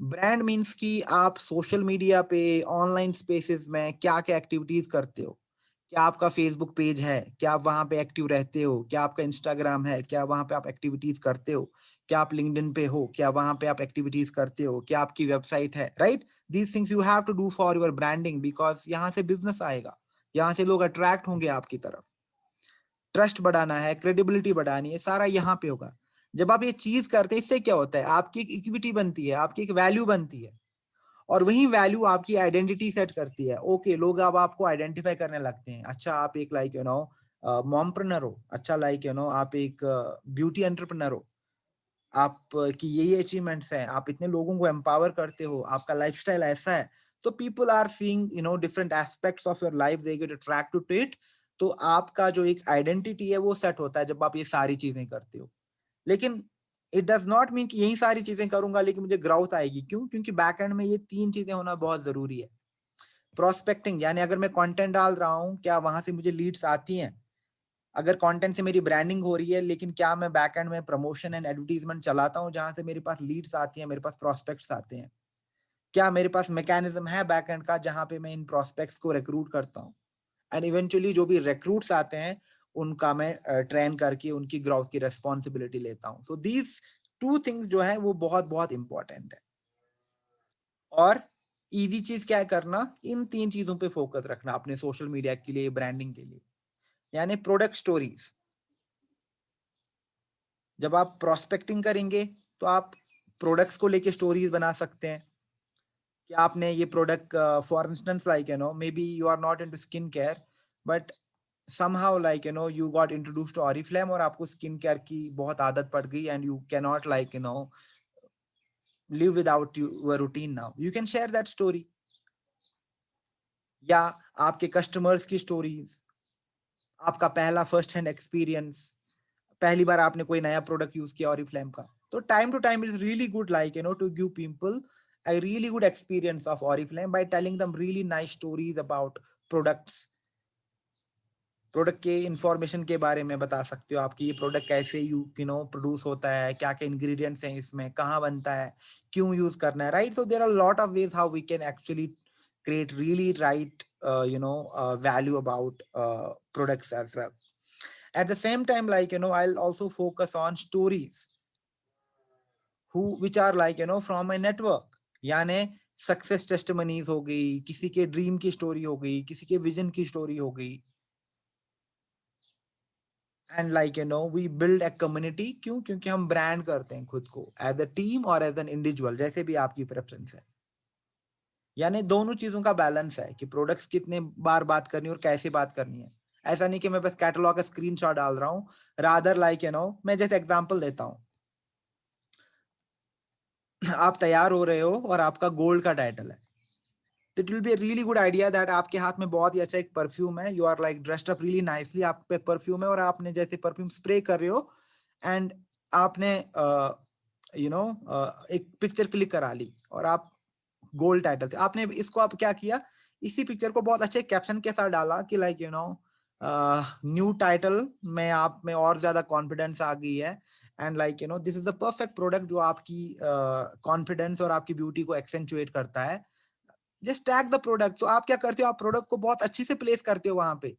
Brand means कि आप सोशल मीडिया पे, ऑनलाइन स्पेसेस में क्या-क्या एक्टिविटीज करते हो। क्या आपका फेसबुक पेज है? क्या आप वहाँ पे एक्टिव रहते हो? क्या आपका इंस्टाग्राम है? क्या वहाँ पे आप एक्टिविटीज करते हो? क्या आप लिंक्डइन पे हो? क्या वहाँ पे आप एक्टिविटीज करते हो? क्या आपकी वेबसाइट है? Right? These things you have to do for your branding, because यहाँ से बिज़नेस आएगा। यहाँ से लोग अट्रैक्ट होंगे आपकी तरफ। ट्रस्ट बढ़ाना है, क्रेडिबिलिटी बढ़ानी है, सारा यहाँ पे होगा। जब आप ये चीज़ करते हैं, इससे क्या होता है? आपकी एक इक्विटी बनती है, आपकी एक वैल्यू बनती है। और वही वैल्यू आपकी आइडेंटिटी सेट करती है। ओके, लोग अब आपको आइडेंटिफाई करने लगते हैं। अच्छा, आप एक लाइक मॉमप्रेन्योर हो। अच्छा, लाइक आप एक ब्यूटी एंटरप्रेन्योर हो। आप की ये अचीवमेंट्स हैं, आप इतने लोगों को एम्पावर करते हो, आपका लाइफस्टाइल ऐसा है। तो people are seeing different aspects of your life, they get attract to it. तो आपका जो एक आइडेंटिटी है वो सेट होता है जब आप ये सारी चीजें करते हो। लेकिन इट डज नॉट मीन कि यही सारी चीजें करूंगा लेकिन मुझे ग्रोथ आएगी। क्यों? क्योंकि बैक एंड में ये 3 चीजें होना बहुत जरूरी है। प्रोस्पेक्टिंग, यानी अगर मैं कंटेंट डाल रहा हूँ, क्या वहां से मुझे लीड्स आती हैं? अगर कंटेंट से मेरी ब्रांडिंग हो रही है, लेकिन क्या मैं बैक एंड में प्रमोशन एंड एडवर्टाइजमेंट चलाता हूँ जहां से मेरे पास लीड्स आती हैं, मेरे पास प्रोस्पेक्ट्स आते हैं? क्या मेरे पास मैकेनिज्म है बैक एंड का जहां पे मैं इन प्रोस्पेक्ट्स को रिक्रूट करता हूँ? एंड इवेंचुअली जो भी रिक्रूट्स आते हैं उनका मैं ट्रेन करके उनकी ग्रोथ की रेस्पॉन्सिबिलिटी लेता हूँ। सो दीज 2 थिंग्स जो है वो बहुत बहुत इंपॉर्टेंट है। और इजी चीज क्या है करना? इन 3 चीजों पे फोकस रखना अपने सोशल मीडिया के लिए, ब्रांडिंग के लिए। यानी प्रोडक्ट स्टोरीज। जब आप प्रोस्पेक्टिंग करेंगे तो आप प्रोडक्ट्स को लेके स्टोरीज बना सकते हैं कि आपने ये product, for instance like maybe you are not into skin care, but somehow like you got introduced to Oriflame और आपको स्किन केयर की बहुत आदत पड़ गई and you cannot like live without your routine now, you can share that story। या आपके customers की स्टोरीज, आपका पहला फर्स्ट हैंड एक्सपीरियंस, पहली बार आपने कोई नया प्रोडक्ट यूज किया Oriflame का, तो time to time it is really good like to give people a really good experience of Oriflame by telling them really nice stories about products। Product के information के बारे में बता सकते हो, आपकी ये प्रोडक्ट कैसे प्रोड्यूस होता है, क्या क्या इंग्रेडिएंट्स हैं इसमें, कहाँ बनता है, क्यों यूज करना है, right? So there are lot of ways how we can actually create really right value about products as well। At the same time, like I'll also focus on stories who which are like from my network। यानी success testimonies हो गई, किसी के dream की story हो गई, किसी के विजन की स्टोरी हो गई। And like we build a community. क्यों? क्योंकि हम ब्रांड करते हैं खुद को एज अ टीम और एज एन इंडिविजुअल, जैसे भी आपकी प्रेफरेंस है। यानी दोनों चीजों का बैलेंस है कि प्रोडक्ट्स कितने बार बात करनी है और कैसे बात करनी है। ऐसा नहीं कि मैं बस कैटलॉग का स्क्रीनशॉट डाल रहा हूँ। रादर लाइक मैं जैसे एग्जांपल देता हूँ। आप तैयार हो रहे हो और आपका गोल्ड का टाइटल है, तो it will be really good idea that आपके हाथ में बहुत ही अच्छा एक परफ्यूम है, you are like dressed up really nicely, आप पे परफ्यूम है और आपने जैसे परफ्यूम स्प्रे कर रहे हो एंड आपने एक पिक्चर क्लिक करा ली और आप गोल्ड टाइटल थे, आपने इसको आप क्या किया, इसी पिक्चर को बहुत अच्छे कैप्शन के साथ डाला कि लाइक न्यू टाइटल में आप में और ज्यादा कॉन्फिडेंस आ गई है and like this is the perfect product जो आपकी कॉन्फिडेंस और आपकी ब्यूटी को एक्सेंचुएट करता है। Just tag the product. तो आप क्या करते हो? आप प्रोडक्ट को बहुत अच्छे से प्लेस करते हो वहां पे।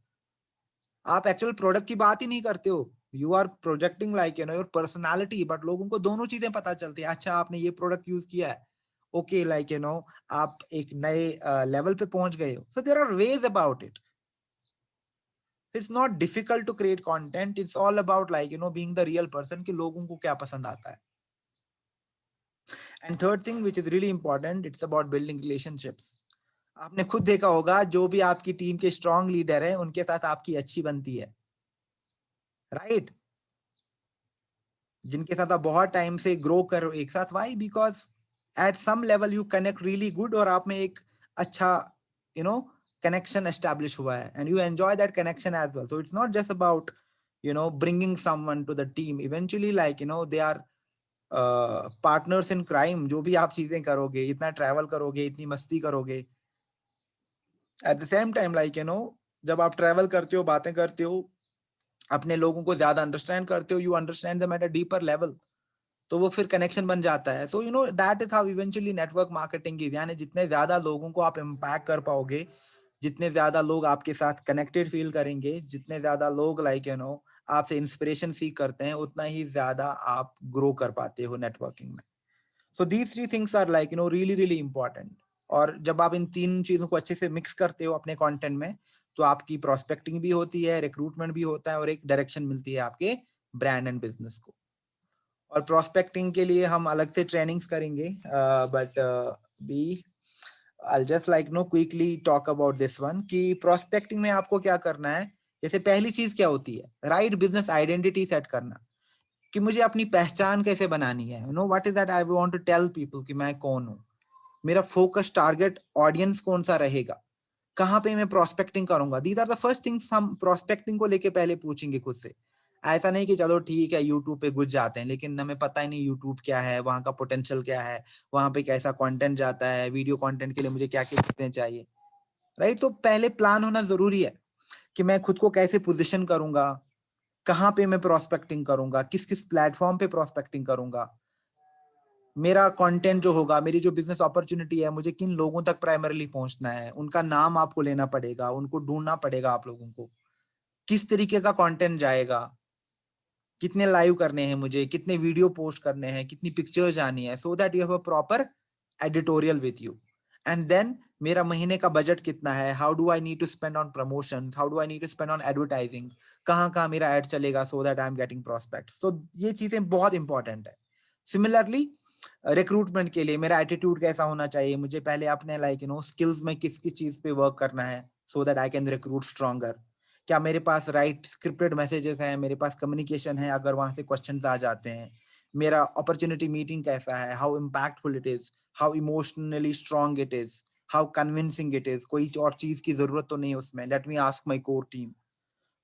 आप एक्चुअल प्रोडक्ट की बात ही नहीं करते हो, you are projecting like your personality, but लोगों को दोनों चीजें पता चलती है। अच्छा, आपने ये प्रोडक्ट यूज किया है, ओके, लाइक आप एक नए लेवल पे पहुंच गए हो। So there are ways about it. It's not difficult to create content, it's all about like being the real person कि लोगों को क्या पसंद आता है। And third thing which is really important, it's about building relationships. आपने खुद देखा होगा जो भी आपकी टीम के स्ट्रॉन्ग लीडर है उनके साथ आपकी अच्छी बनती है, राइट? जिनके साथ आप बहुत टाइम से ग्रो कर रहे हो एक साथ। Why? Because at some level you connect really good और आप में एक अच्छा यू नो कनेक्शन एस्टेब्लिश हुआ है and you enjoy that connection as well. So it's not just about bringing someone to the team, eventually like they are partners in crime. जो भी आप चीजें करोगे, इतना ट्रैवल करोगे, इतनी मस्ती करोगे, at the same time like जब आप ट्रैवल करते हो, बातें करते हो, अपने लोगों को ज्यादा अंडरस्टैंड करते हो, you understand them at a deeper level, तो वो फिर कनेक्शन बन जाता है। तो you know that is how eventually network marketing is, यानी जितने ज्यादा लोगों को आप इम्पैक्ट कर पाओगे, जितने ज्यादा लोग आपके साथ कनेक्टेड फील करेंगे, जितने ज्यादा लोग लाइक यू नो आपसे इंस्पिरेशन सीख करते हैं, उतना ही ज्यादा आप ग्रो कर पाते हो नेटवर्किंग में। So these three things are like you know really really important. और जब आप इन तीन चीजों को अच्छे से मिक्स करते हो अपने कंटेंट में, तो आपकी प्रोस्पेक्टिंग भी होती है, रिक्रूटमेंट भी होता है, और एक डायरेक्शन मिलती है आपके ब्रांड एंड बिजनेस को। और प्रोस्पेक्टिंग के लिए हम अलग से ट्रेनिंग्स करेंगे, but be I just like no quickly talk about this one कि प्रोस्पेक्टिंग में आपको क्या करना है। जैसे पहली चीज क्या होती है, राइट बिजनेस आइडेंटिटी सेट करना, कि मुझे अपनी पहचान कैसे बनानी है, you know what is that I want to tell people कि मैं कौन हूँ, मेरा फोकस टारगेट ऑडियंस कौन सा रहेगा, कहाँ पे मैं प्रोस्पेक्टिंग करूंगा। These are the first things हम प्रोस्पेक्टिंग को लेके पहले पूछेंगे खुद से। ऐसा नहीं कि चलो ठीक है यूट्यूब पे घुस जाते हैं, लेकिन हमें पता ही नहीं यूट्यूब क्या है, वहां का पोटेंशियल क्या है, वहां पे कैसा कंटेंट जाता है, वीडियो कंटेंट के लिए मुझे क्या क्या चीजें चाहिए, राइट। तो पहले प्लान होना जरूरी है कि मैं खुद को कैसे पोजिशन करूंगा, कहाँ पे मैं प्रोस्पेक्टिंग करूंगा, किस किस प्लेटफॉर्म पे प्रोस्पेक्टिंग करूंगा, मेरा कंटेंट जो होगा, मेरी जो बिजनेस अपॉर्चुनिटी है, मुझे किन लोगों तक प्राइमरीली पहुंचना है, उनका नाम आपको लेना पड़ेगा, उनको ढूंढना पड़ेगा आप लोगों को, किस तरीके का कंटेंट जाएगा, कितने लाइव करने हैं मुझे, कितने वीडियो पोस्ट करने हैं, कितनी पिक्चर्स आनी है, so that you have a proper editorial with you. And then मेरा महीने का बजट कितना है, how do I need to spend on promotion, how do I need to spend on advertising, कहाँ कहाँ मेरा एड चलेगा, so that I am getting prospects. तो ये चीजें बहुत इंपॉर्टेंट है। सिमिलरली रिक्रूटमेंट के लिए मेरा एटीट्यूड कैसा होना चाहिए, मुझे पहले अपने लाइक यू नो स्किल्स में किस किस चीज पे वर्क करना है, so that I can recruit stronger. क्या मेरे पास राइट स्क्रिप्टेड मैसेजेस हैं, मेरे पास कम्युनिकेशन है अगर वहां से क्वेश्चंस आ जाते हैं, मेरा अपॉर्चुनिटी मीटिंग कैसा है, how impactful it is, how emotionally strong it is, how convincing it is, कोई और चीज की जरूरत तो नहीं उसमें, let me ask my core team.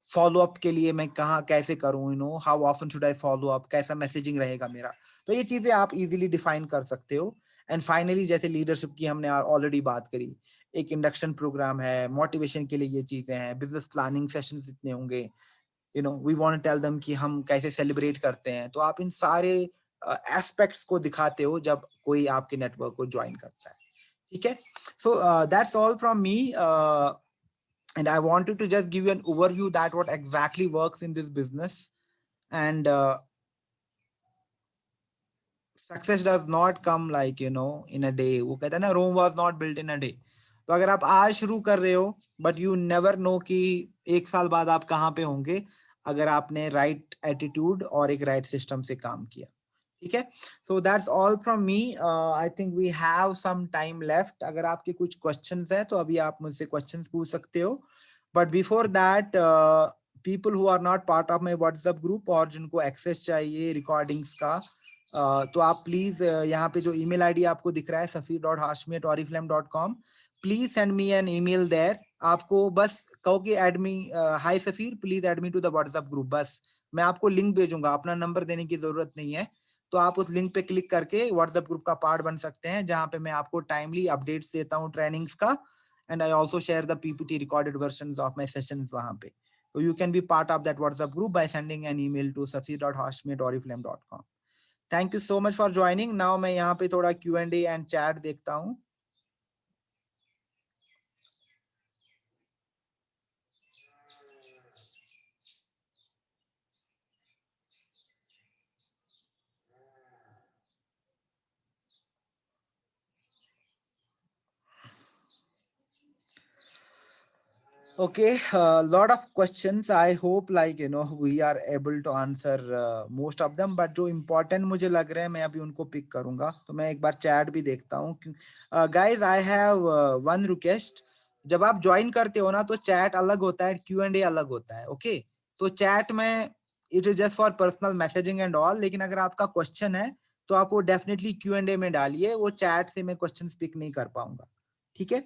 Follow up के लिए मैं कहाँ कैसे करूँ, you know how often should I follow up, कैसा मैसेजिंग रहेगा मेरा। तो ये चीजें आप इजीली डिफाइन कर सकते हो। एंड फाइनली जैसे लीडरशिप की हमने ऑलरेडी बात करी, एक इंडक्शन प्रोग्राम है, मोटिवेशन के लिए ये चीजें हैं, बिजनेस प्लानिंग सेशन इतने होंगे, you know we want to tell them कि हम कैसे सेलिब्रेट करते हैं। तो आप इन सारे एस्पेक्ट्स को दिखाते हो जब कोई आपके नेटवर्क को ज्वाइन करता है। ठीक है, so that's all from me, and I wanted to just give you an overview that what exactly works in this business. And success does not come like you know in a day. वो कहता है ना, Rome was not built in a day. तो अगर आप आज शुरू कर रहे हो, but you never know कि एक साल बाद आप कहाँ पे होंगे, अगर आपने right attitude और एक right system से काम किया। ठीक है, so that's all from me. I think we have some time left. अगर आपके कुछ questions है तो अभी आप मुझसे questions पूछ सकते हो। But before that, people who are not part of my WhatsApp group और जिनको access चाहिए recordings का, तो आप प्लीज यहाँ पे जो ईमेल आईडी आपको दिख रहा है safir.hashmi@oriflame.com, please send me an email there. आपको बस कहो कि add me, hi Safir please add me to the WhatsApp group, बस मैं आपको लिंक भेजूंगा, अपना नंबर देने की जरूरत नहीं है। तो आप उस लिंक पे क्लिक करके व्हाट्सएप ग्रुप का पार्ट बन सकते हैं, जहाँ पे मैं आपको टाइमली अपडेट्स देता हूँ ट्रेनिंग्स का। And I also share the PPT recorded version of my sessions वहाँ पे। तो you can be part of that WhatsApp group by sending an email to safir.hashmi@oriflame.com। Thank you so much for joining. Now मैं यहाँ पे थोड़ा Q&A and chat देखता हूँ। Okay, lot of questions. I hope like you know we are able to answer most of them, but जो important मुझे लग रहे हैं मैं अभी उनको पिक करूंगा। तो मैं एक बार चैट भी देखता हूँ। Guys, I have one request. जब आप ज्वाइन करते हो ना तो चैट अलग होता है, Q&A अलग होता है। ओके, तो चैट में it is just for personal messaging and all, लेकिन अगर आपका क्वेश्चन है तो आप वो डेफिनेटली Q&A में डालिए, वो चैट से मैं क्वेश्चन पिक नहीं कर पाऊंगा। ठीक है,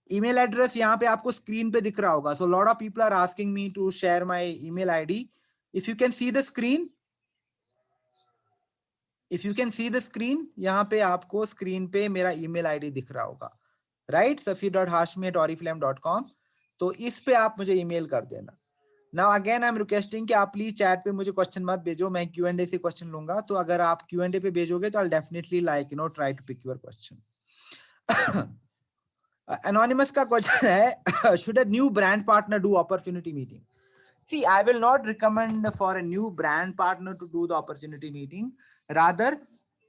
ईमेल एड्रेस यहाँ पे आपको स्क्रीन पे दिख रहा होगा। So lot of people are asking me to share my email ID. If you can see the screen, if you can see the screen, यहाँ पे आपको स्क्रीन पे मेरा ईमेल आईडी दिख रहा होगा, राइट, safir.hashmi@oriflame.com। तो इस पे आप मुझे ईमेल कर देना। Now again I am requesting कि आप प्लीज चैट पे मुझे क्वेश्चन मत भेजो, मैं Q&A से क्वेश्चन लूंगा, तो अगर आप Q&A पे भेजोगे तो I definitely like try to pick your question. Anonymous का क्वेश्चन है, should a new brand partner do opportunity meeting? See, I will not recommend for a new brand partner to do the opportunity meeting. Rather,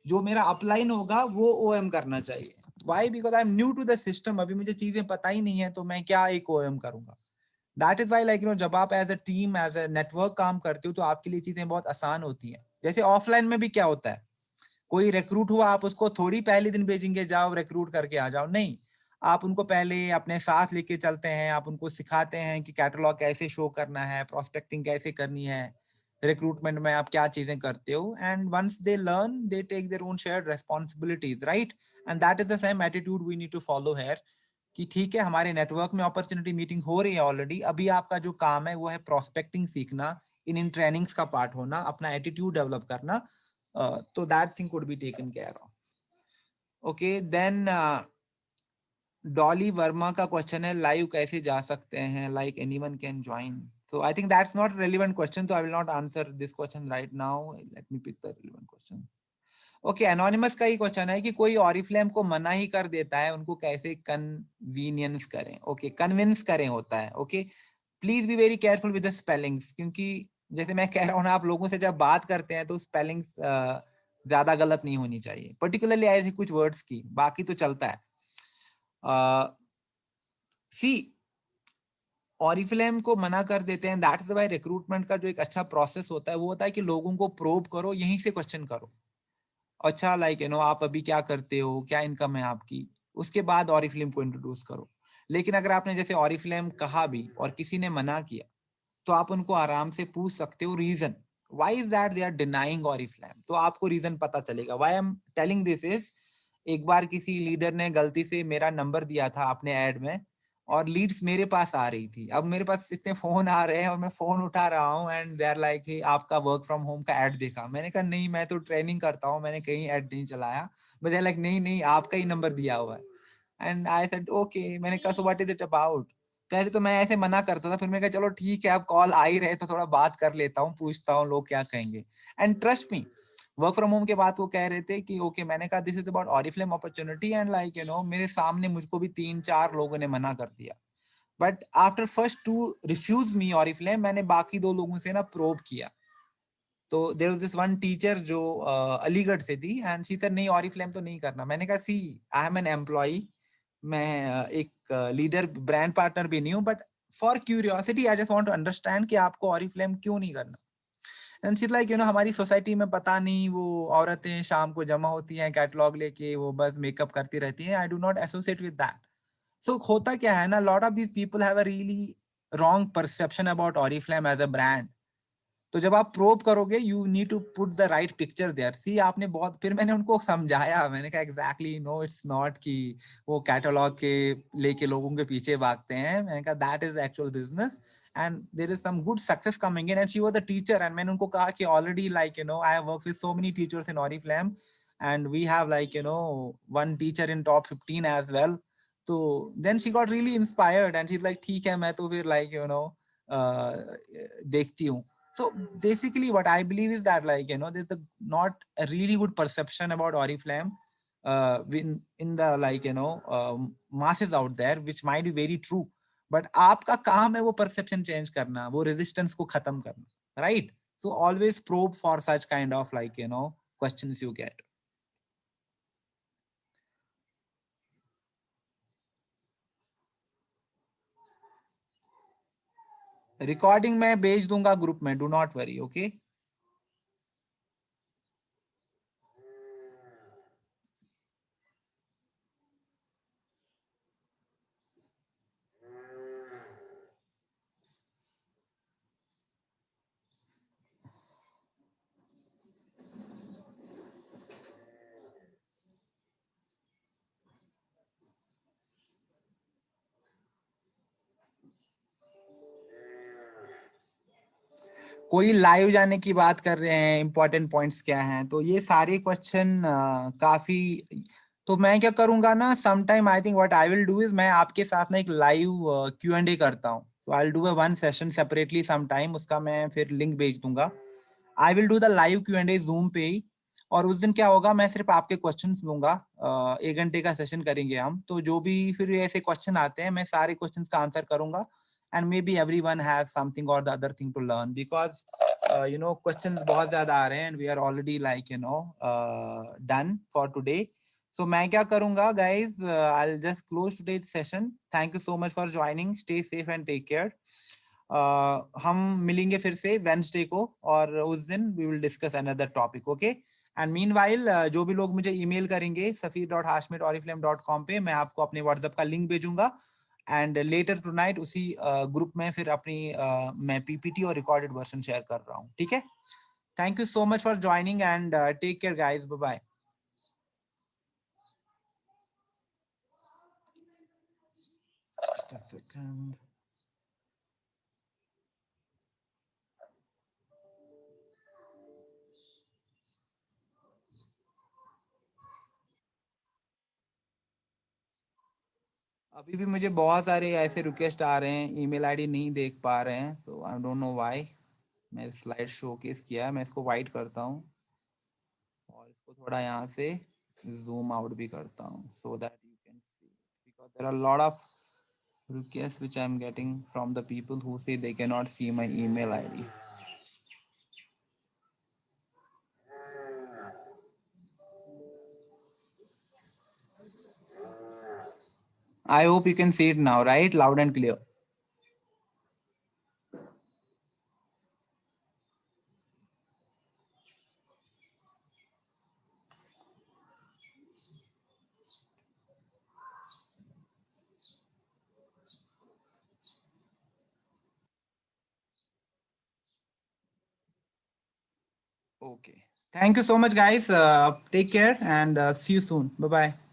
जो मेरा upline होगा वो OM करना चाहिए. Why? Because I am new to the system. अभी मुझे चीजें पता ही नहीं है, तो मैं क्या एक OM करूंगा. That is why जब आप as a team, as a network काम करते हो, तो आपके लिए चीजें बहुत आसान होती हैं. जैसे ऑफलाइन में भी क्या होता है, कोई रिक्रूट हुआ, आप उसको थोड़ी पहले दिन भेजेंगे जाओ रिक्रूट करके आ जाओ, नहीं, आप उनको पहले अपने साथ लेके चलते हैं, आप उनको सिखाते हैं कि कैटलॉग कैसे शो करना है, प्रोस्पेक्टिंग कैसे करनी है, रिक्रूटमेंट में आप क्या चीजें करते हो, and once they learn they take their own shared responsibilities, right? And that is the same attitude we need to follow here, कि ठीक है हमारे नेटवर्क में अपॉर्चुनिटी मीटिंग हो रही है ऑलरेडी, अभी आपका जो काम है वो है प्रोस्पेक्टिंग सीखना, इन ट्रेनिंग्स का पार्ट होना, अपना एटीट्यूड डेवलप करना, तो that thing could be taken care of. Okay, then Dolly Verma का क्वेश्चन है, लाइव कैसे जा सकते हैं, like anyone can join. So I think that's not relevant question, so I will not answer this question right now. Let me pick the relevant question. Okay, anonymous का ही question है कि कोई Oriflame को मना ही कर देता है, उनको कैसे कन्वीनियंस करें. ओके, कन्विंस करें होता है. Okay, please be very careful with the spellings, क्योंकि जैसे मैं कह रहा हूँ ना, आप लोगों से जब बात करते हैं तो स्पेलिंग ज्यादा गलत नहीं होनी चाहिए, पर्टिकुलरली ऐसे कुछ वर्ड्स की, बाकी तो चलता है. सी, ऑरिफ्लेम को मना कर देते हैं, दैट इज व्हाई रिक्रूटमेंट का जो एक अच्छा प्रोसेस होता है वो होता है कि लोगों को प्रोब करो, यहीं से क्वेश्चन करो. अच्छा, आप अभी क्या करते हो, क्या इनकम है आपकी, उसके बाद ऑरिफ्लेम को इंट्रोड्यूस करो. लेकिन अगर आपने जैसे ऑरिफ्लेम कहा भी और किसी ने मना किया, तो आप उनको आराम से पूछ सकते हो reason, why is that they are denying Oriflame, तो आपको रीजन पता चलेगा. Why I am telling this is, एक बार किसी लीडर ने गलती से मेरा नंबर दिया था अपने ऐड में, और लीड्स मेरे पास आ रही थी. अब मेरे पास इतने फोन आ रहे हैं और मैं फोन उठा रहा हूँ, एंड दे आर लाइक आपका वर्क फ्रॉम होम का ऐड देखा. मैंने कहा नहीं, मैं तो ट्रेनिंग करता हूँ, मैंने कहीं ऐड नहीं चलाया. बट दे आर लाइक नहीं नहीं, आपका ही नंबर दिया हुआ है. And I said okay. मैंने कहा so what is it about. पहले तो मैं ऐसे मना करता था, फिर मैं कहा चलो ठीक है, अब कॉल आ ही रहे तो थोड़ा बात कर लेता हूँ, पूछता हूँ लोग क्या कहेंगे. And trust me, work from home के बाद वो कह रहे थे कि ओके, मैंने कहा this is about Oriflame opportunity, and मेरे सामने मुझको भी 3-4 लोगों ने मना कर दिया. But after first to refuse me Oriflame, मैंने बाकी 2 लोगों से ना प्रोब किया. तो there was this one teacher जो अलीगढ़ से थी, एंड शी सेड नहीं, ऑरिफ्लेम तो नहीं करना. मैंने कहा see, I am an employee, मैं एक लीडर ब्रांड पार्टनर भी नहीं हूँ, but for curiosity I just want to understand कि आपको ऑरिफ्लेम क्यों नहीं करना. एंड शी लाइक हमारी सोसाइटी में पता नहीं, वो औरतें शाम को जमा होती हैं कैटलॉग लेके, वो बस मेकअप करती रहती हैं, I do not associate with that. So होता क्या है ना, lot of these people have a really wrong perception about Oriflame as a brand. तो जब आप प्रोब करोगे, you need to put the right picture there. See, आपने बहुत, फिर मैंने उनको समझाया, मैंने कहा एग्जैक्टली नो, इट्स नॉट कि वो कैटलॉग के लेके लोगों के पीछे भागते हैं. मैंने कहा that is actual business, and there is some good success coming in. And she was the teacher, and मैंने उनको कहा कि already I have worked with so many teachers in Oriflame, and we have one teacher in top 15 as well. तो then she got really inspired, and she is like ठीक है, मैं तो फिर देखती हूँ. So basically what I believe is that there's not a really good perception about Oriflame in the masses out there, which might be very true, but आपका काम है वो perception change करना, वो resistance को खत्म करना, right? So always probe for such kind of questions you get. Recording मैं भेज दूंगा ग्रुप में, डू नॉट वरी. ओके, कोई लाइव जाने की बात कर रहे हैं, इंपॉर्टेंट पॉइंट्स क्या हैं, तो ये सारे क्वेश्चन काफी. तो मैं क्या करूंगा ना, some time I think what I will do is, मैं आपके साथ ना एक लाइव Q&A करता हूँ. So I'll do a one session separately sometime. उसका मैं फिर link भेज दूंगा. I will do the live Q&A Zoom पे ही. और उस दिन क्या होगा, मैं सिर्फ आपके क्वेश्चंस लूंगा. 1 घंटे का सेशन करेंगे हम. तो जो भी फिर ऐसे क्वेश्चन आते हैं, मैं सारे क्वेश्चंस का आंसर करूंगा. And maybe everyone has something or the other thing to learn, because questions बहुत ज्यादा आ रहे हैं and we are already like done for today. So मैं क्या करूंगा guys, I'll just close today's session. Thank you so much for joining. Stay safe and take care. हम मिलेंगे फिर से वेडनेसडे को, और उस दिन we will discuss another topic. Okay. And mean while जो भी लोग मुझे ईमेल करेंगे safir.hashmit.oriflame.com पे, मैं आपको अपने व्हाट्सएप का लिंक भेजूंगा. एंड लेटर टुनाइट उसी ग्रुप में फिर अपनी मैं पीपीटी और रिकॉर्डेड वर्जन शेयर कर रहा हूँ. ठीक है. Thank you so much for joining and take care guys. Bye bye. Just a second. अभी भी मुझे बहुत सारे ऐसे रिक्वेस्ट आ रहे हैं, ईमेल आईडी नहीं देख पा रहे हैं. सो आई डोंट नो व्हाई. मैं स्लाइड शोकेस किया है, मैं इसको वाइट करता हूँ और इसको थोड़ा यहाँ से जूम आउट भी करता हूँ, so that you can see, because there are a lot of requests which I am getting from the people who say they cannot see my email ID. I hope you can see it now, right? Loud and clear. Okay. Thank you so much, guys. Take care and see you soon. Bye bye.